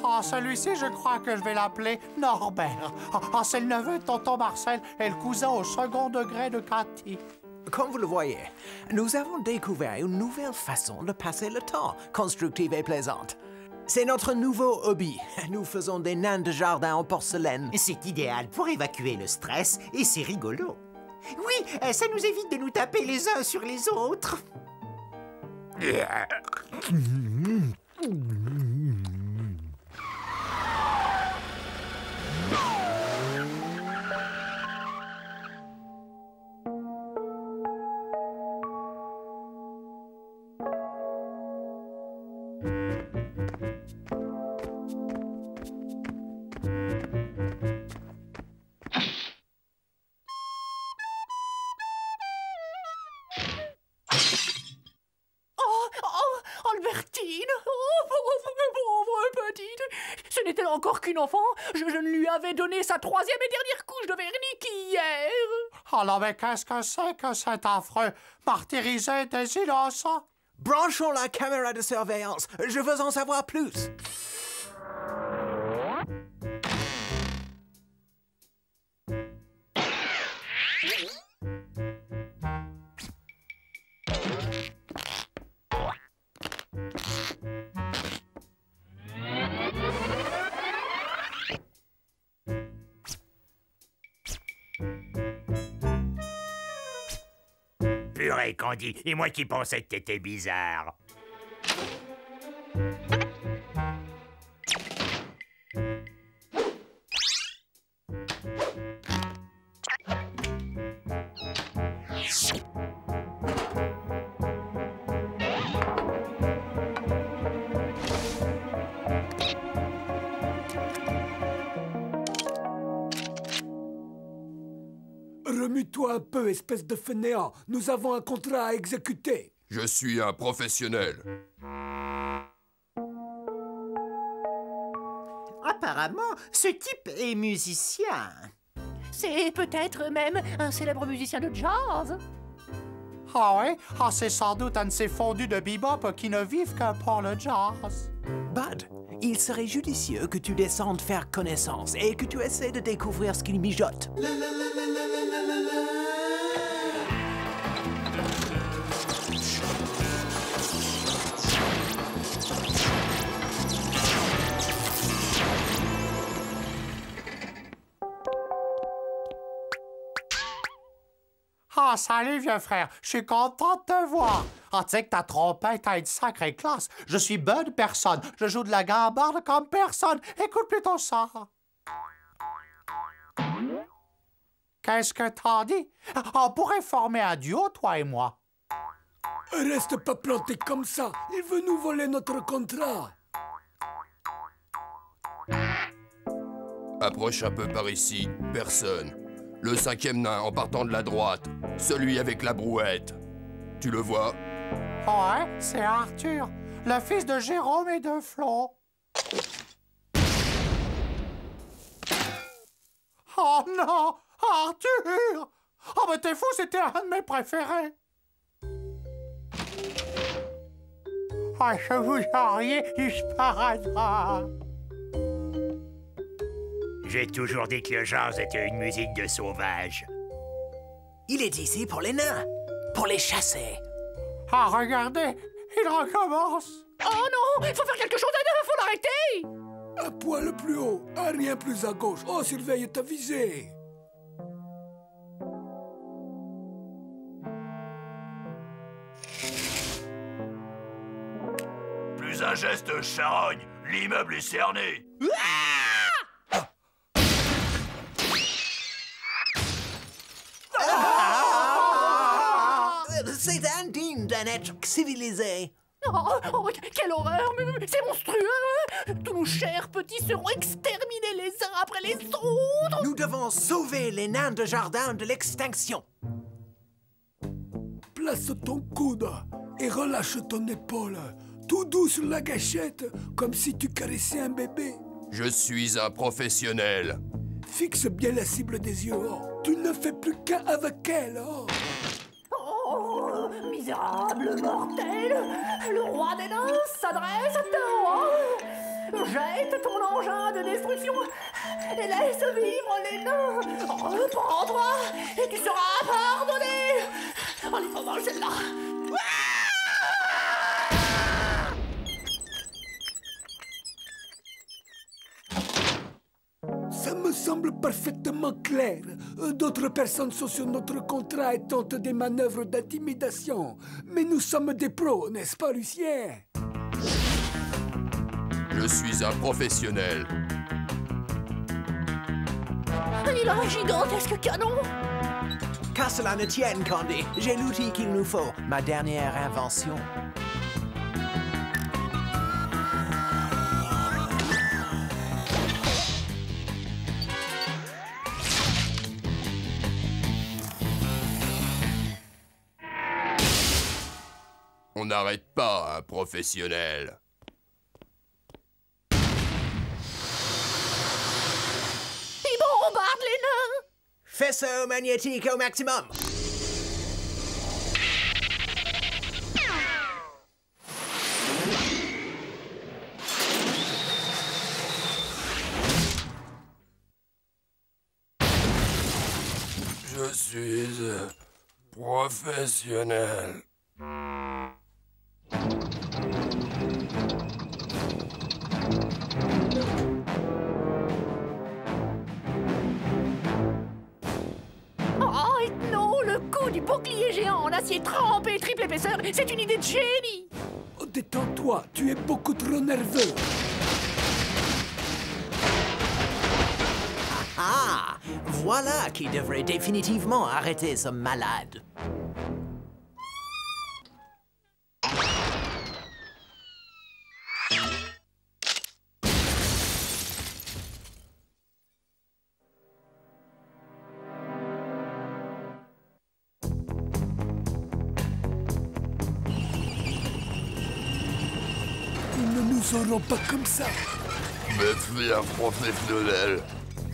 Oh, celui-ci, je crois que je vais l'appeler Norbert. Oh, c'est le neveu de tonton Marcel et le cousin au second degré de Cathy. Comme vous le voyez, nous avons découvert une nouvelle façon de passer le temps, constructive et plaisante. C'est notre nouveau hobby. Nous faisons des nains de jardin en porcelaine. C'est idéal pour évacuer le stress et c'est rigolo. Oui, ça nous évite de nous taper les uns sur les autres. Albertine! Oh, pauvre petite! Ce n'était encore qu'une enfant. Je ne lui avais donné sa troisième et dernière couche de vernis qu'hier. Oh non, mais qu'est-ce que c'est affreux? Martyriser des innocents? Branchons la caméra de surveillance. Je veux en savoir plus. Purée, Candy, et moi qui pensais que t'étais bizarre. Remue-toi un peu, espèce de fainéant. Nous avons un contrat à exécuter. Je suis un professionnel. Apparemment, ce type est musicien. C'est peut-être même un célèbre musicien de jazz. Ah oui? Ah, c'est sans doute un de ces fondus de bebop qui ne vivent que pour le jazz. Bud, il serait judicieux que tu descendes faire connaissance et que tu essaies de découvrir ce qu'il mijote. Ah, salut, vieux frère. Je suis content de te voir. Ah, tu sais que ta trompette a une sacrée classe. Je suis bonne personne. Je joue de la gambarde comme personne. Écoute plutôt ça. Qu'est-ce que t'en dis? On pourrait former un duo, toi et moi. Reste pas planté comme ça. Il veut nous voler notre contrat. Approche un peu par ici. Personne. Le cinquième nain en partant de la droite. Celui avec la brouette. Tu le vois? Ouais, c'est Arthur, le fils de Jérôme et de Flo. Oh non! Arthur! Oh, mais t'es fou, c'était un de mes préférés. Ah, je vous auriez du sparadrap. J'ai toujours dit que le jazz était une musique de sauvage. Il est ici pour les nains, pour les chasser. Ah, regardez, il recommence. Oh non, il faut faire quelque chose, il faut l'arrêter. Un poil plus haut, un rien plus à gauche. Oh, surveille ta visée. Plus un geste, charogne. L'immeuble est cerné. C'est indigne d'un être civilisé. Oh, quelle horreur! C'est monstrueux! Tous nos chers petits seront exterminés les uns après les autres! Nous devons sauver les nains de jardin de l'extinction. Place ton coude et relâche ton épaule. Tout doux sur la gâchette, comme si tu caressais un bébé. Je suis un professionnel. Fixe bien la cible des yeux. Oh. Tu ne fais plus qu'un avec elle. Oh. Oh, misérable mortel! Le roi des nains s'adresse à toi! Jette ton engin de destruction et laisse vivre les nains. Reprends-toi et tu seras pardonné. On est pas mal celle-là. Ça me semble parfaitement clair. D'autres personnes sont sur notre contrat et tentent des manœuvres d'intimidation. Mais nous sommes des pros, n'est-ce pas, Lucien? Je suis un professionnel. Il a un gigantesque canon. Qu'à cela ne tienne, Candy, j'ai l'outil qu'il nous faut, ma dernière invention. On n'arrête pas un professionnel. Il bombarde les nains. Faisceau magnétique au maximum. Je suis professionnel. Oh, Ethno, le coup du bouclier géant en acier trempé triple épaisseur, c'est une idée de génie. Oh, détends-toi, tu es beaucoup trop nerveux. Ah, voilà qui devrait définitivement arrêter ce malade. Ils ne nous auront pas comme ça. Mais suis un professionnel.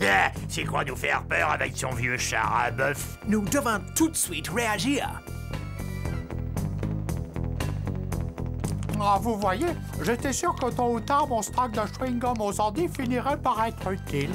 Ah, c'est quoi nous faire peur avec son vieux char à bœuf? Nous devons tout de suite réagir. Ah, vous voyez, j'étais sûr que tôt ou tard, mon stock de chewing-gum aux endives finirait par être utile.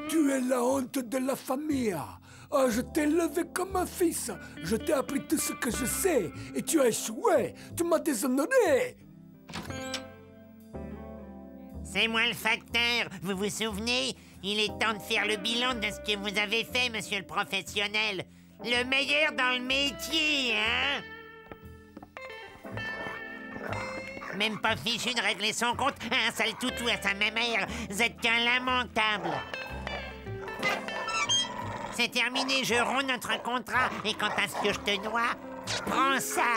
Tu es la honte de la famille. Oh, je t'ai élevé comme un fils. Je t'ai appris tout ce que je sais. Et tu as échoué. Tu m'as déshonoré. C'est moi le facteur, vous vous souvenez? Il est temps de faire le bilan de ce que vous avez fait, monsieur le professionnel. Le meilleur dans le métier, hein? Même pas fichu de régler son compte. Un sale toutou à sa mère. Vous êtes qu'un lamentable. C'est terminé, je romps notre contrat. Et quant à ce que je te dois, prends ça.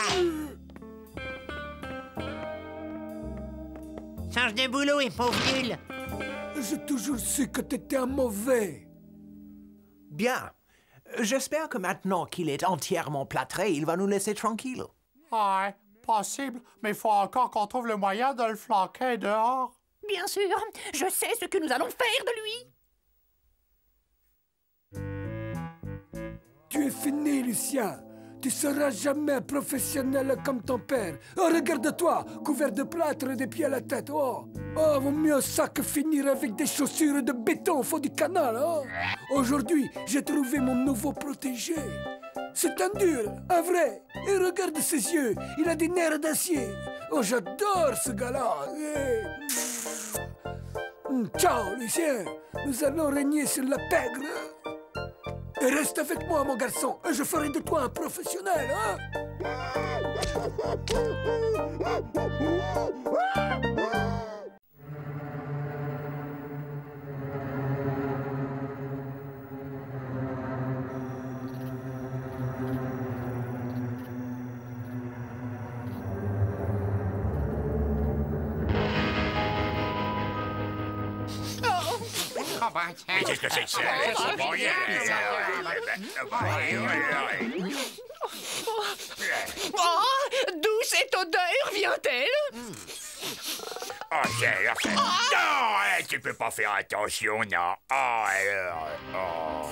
Change de boulot et pauvre nul. J'ai toujours su que t'étais un mauvais. Bien. J'espère que maintenant qu'il est entièrement plâtré, il va nous laisser tranquilles. Ouais, possible, mais il faut encore qu'on trouve le moyen de le flanquer dehors. Bien sûr, je sais ce que nous allons faire de lui. Tu es fini, Lucien. Tu seras jamais un professionnel comme ton père. Oh, regarde-toi, couvert de plâtre des pieds à la tête. Oh, vaut mieux ça que finir avec des chaussures de béton au fond du canal. Oh. Aujourd'hui, j'ai trouvé mon nouveau protégé. C'est un dur, un vrai. Et regarde ses yeux, il a des nerfs d'acier. Oh, j'adore ce gars-là. Ciao, Lucien. Nous allons régner sur la pègre. Et reste avec moi, mon garçon. Je ferai de toi un professionnel, hein? Mais qu'est-ce que c'est que ça? C'est pas rien. Oh, d'où cette odeur vient-elle? Oh, c'est... Non, tu peux pas faire attention, non. Oh, alors... Oh...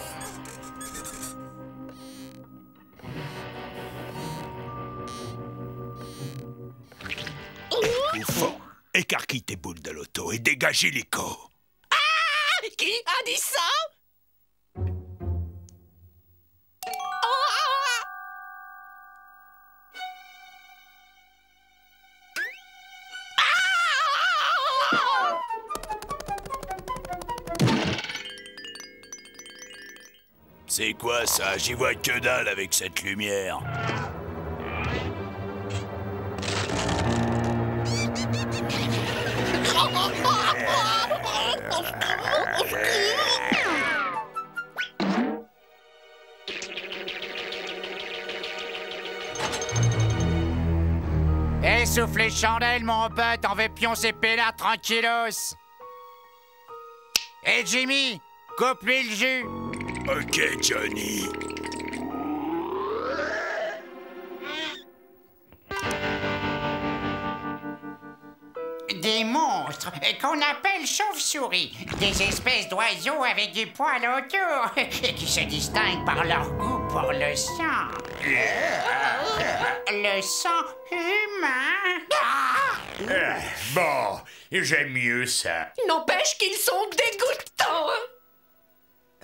Bouffon, écarquille tes boules de loto et dégage illico. Ah! Qui a dit ça? C'est quoi ça? J'y vois que dalle avec cette lumière. Essouffle les chandelles, mon pote, on veut pioncer pélard tranquillos. Hé, Jimmy, coupe-lui le jus. Ok, Johnny. Des monstres qu'on appelle chauves-souris. Des espèces d'oiseaux avec du poil autour qui se distinguent par leur goût pour le sang. Le sang humain. Bon, j'aime mieux ça. N'empêche qu'ils sont dégoûtants.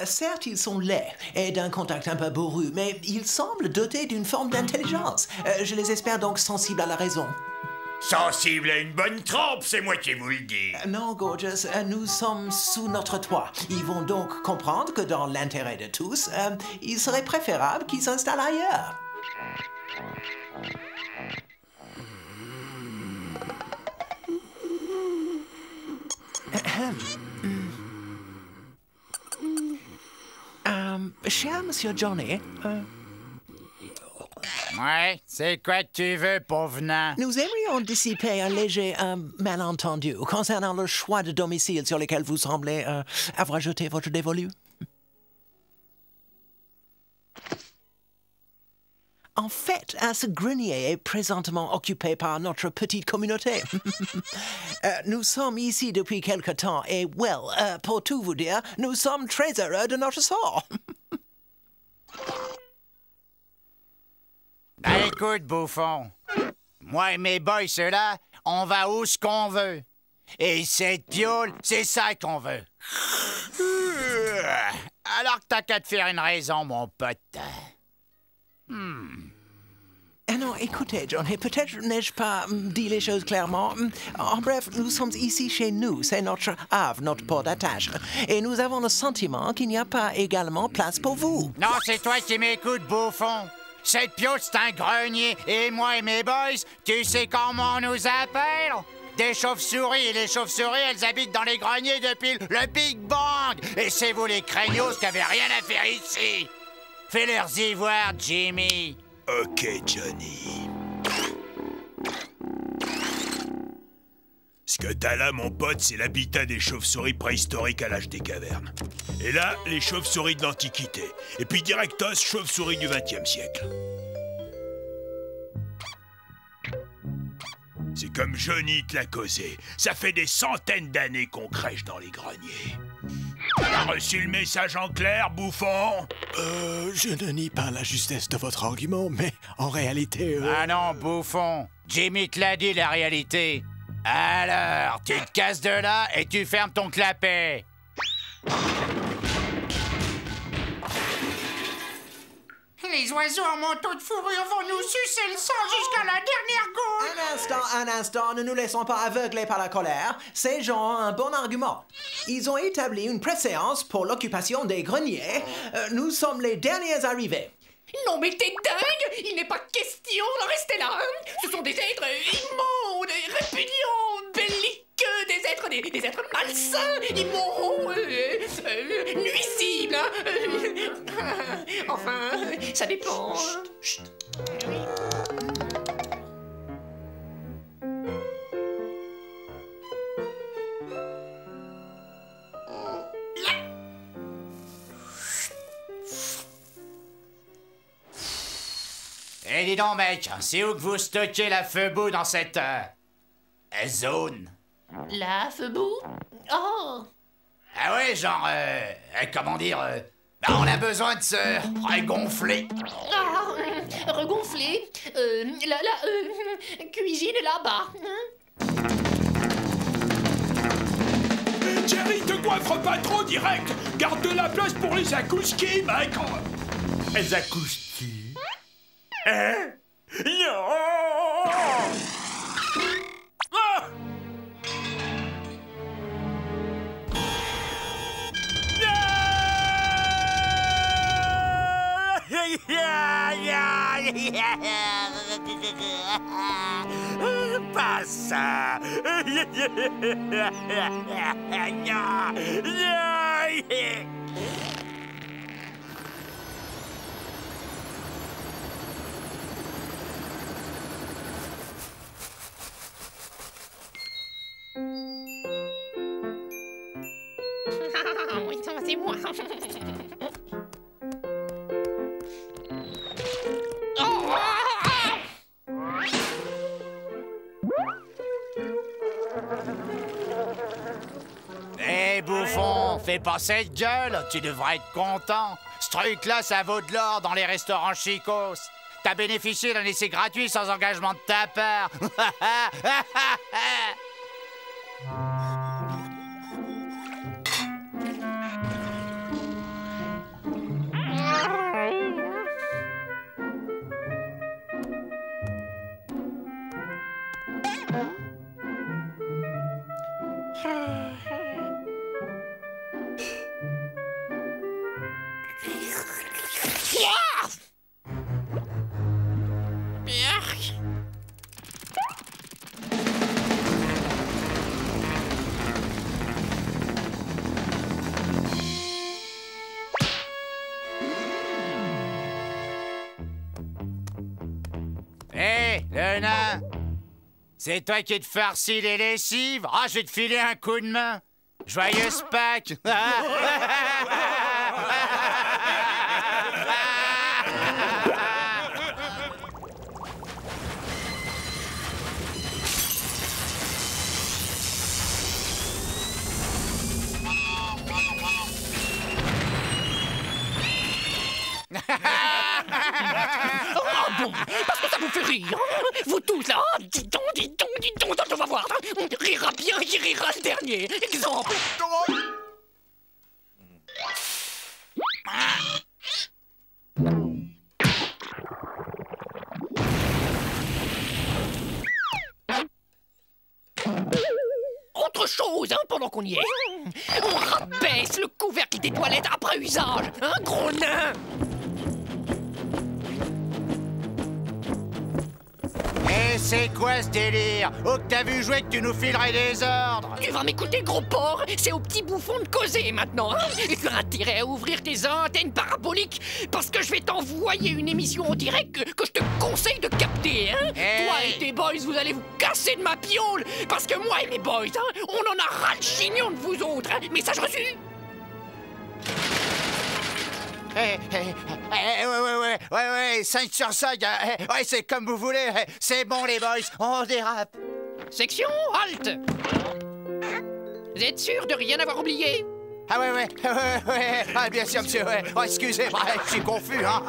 Certes, ils sont laids et d'un contact un peu bourru, mais ils semblent dotés d'une forme d'intelligence. Je les espère donc sensibles à la raison. Sensible à une bonne trempe, c'est moi qui vous le dis. Non, Gorgeous, nous sommes sous notre toit. Ils vont donc comprendre que dans l'intérêt de tous, il serait préférable qu'ils s'installent ailleurs. Cher Monsieur Johnny, Ouais, c'est quoi que tu veux, pauvre nain? nous aimerions dissiper un léger malentendu concernant le choix de domicile sur lequel vous semblez avoir jeté votre dévolu. En fait, ce grenier est présentement occupé par notre petite communauté. Nous sommes ici depuis quelque temps et, pour tout vous dire, nous sommes très heureux de notre sort. Ben écoute, bouffon, moi et mes boys, ceux-là, on va où ce qu'on veut. Et cette piole, c'est ça qu'on veut. Alors que t'as qu'à te faire une raison, mon pote. Non, écoutez, Johnny, peut-être n'ai-je pas dit les choses clairement. En bref, nous sommes ici chez nous, c'est notre havre, notre port d'attache. Et nous avons le sentiment qu'il n'y a pas également place pour vous. Non, c'est toi qui m'écoutes, bouffon. Cette piole, c'est un grenier. Et moi et mes boys, tu sais comment on nous appelle? Des chauves-souris. Et les chauves-souris, elles habitent dans les greniers depuis le Big Bang. Et c'est vous les craignos qui avez rien à faire ici. Fais-leur y voir, Jimmy. Ok, Johnny. Ce que t'as là, mon pote, c'est l'habitat des chauves-souris préhistoriques à l'âge des cavernes. Et là, les chauves-souris de l'Antiquité. Et puis directos, chauves-souris du XXe siècle. C'est comme Johnny te l'a causé. Ça fait des centaines d'années qu'on crèche dans les greniers. T'as reçu le message en clair, bouffon? Je ne nie pas la justesse de votre argument, mais en réalité... Ah non, bouffon. Jimmy te l'a dit, la réalité. Alors, tu te casses de là et tu fermes ton clapet. Les oiseaux en manteau de fourrure vont nous sucer le sang jusqu'à la dernière goutte. Un instant, ne nous laissons pas aveugler par la colère. Ces gens ont un bon argument. Ils ont établi une préséance pour l'occupation des greniers. Nous sommes les derniers arrivés. Non mais t'es dingue! Il n'est pas question d'en rester là! Hein. Ce sont des êtres immondes, répugnants, belliqueux, des êtres malsains, immondes, nuisibles! Enfin, ça dépend. Chut. Eh, dis donc, mec, c'est où que vous stockez la feu-boue dans cette zone? La feu-boue? Oh! Ah ouais, genre, comment dire, on a besoin de se regonfler. Ah, regonfler? La cuisine est là-bas. Jerry, te coiffe pas trop direct. Garde de la place pour les akouski, mec. Les akouski? Hein? Non! Ah! Pas ça. Oui, ça va, c'est moi. Eh, bouffon, fais pas cette gueule, tu devrais être content. Ce truc-là, ça vaut de l'or dans les restaurants chicos. T'as bénéficié d'un essai gratuit sans engagement de ta part. Hé, le nain! C'est toi qui te farcis les lessives? Ah, je vais te filer un coup de main! Joyeuse Pâques! Ah bon, parce que ça vous fait rire, hein? Vous tous là, dis donc, on va voir, hein? On rira bien, qui rira le dernier. Exemple. Autre chose, hein, pendant qu'on y est. On rabaisse le couvercle des toilettes après usage, hein, gros nain. Et c'est quoi ce délire? Oh, que t'as vu jouer que tu nous filerais des ordres! Tu vas m'écouter, gros porc? C'est au petit bouffon de causer maintenant, hein? Et tu as intérêt à ouvrir tes antennes paraboliques parce que je vais t'envoyer une émission en direct que je te conseille de capter, hein? Hey. Toi et tes boys, vous allez vous casser de ma piole parce que moi et mes boys, hein, on en a ras le chignon de vous autres, hein? Message reçu? Ouais, 5 sur 5, ouais, c'est comme vous voulez, c'est bon les boys, on dérape. Section, halte! Vous êtes sûr de rien avoir oublié? Ah ouais, ah, bien sûr monsieur, ouais, oh, excusez, je suis confus, hein.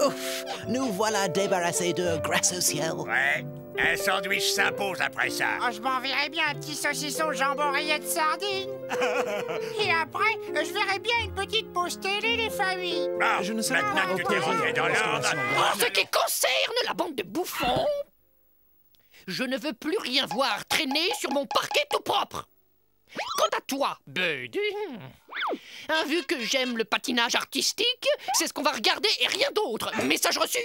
Ouf, nous voilà débarrassés d'eux grâce au ciel. Ouais, un sandwich s'impose après ça. Oh, je m'enverrais bien un petit saucisson jambon rayé de sardines. Et après, je verrais bien une petite pause télé des familles. Bon, je ne sais maintenant que tu t'es rentré dans l'ordre. En ce qui concerne la bande de bouffons, je ne veux plus rien voir traîner sur mon parquet tout propre. Quant à toi, Bud, vu que j'aime le patinage artistique, c'est ce qu'on va regarder et rien d'autre. Message reçu?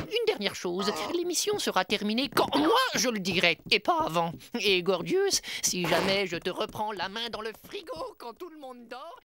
Une dernière chose, l'émission sera terminée quand moi je le dirai, et pas avant. Et Gordius, si jamais je te reprends la main dans le frigo quand tout le monde dort...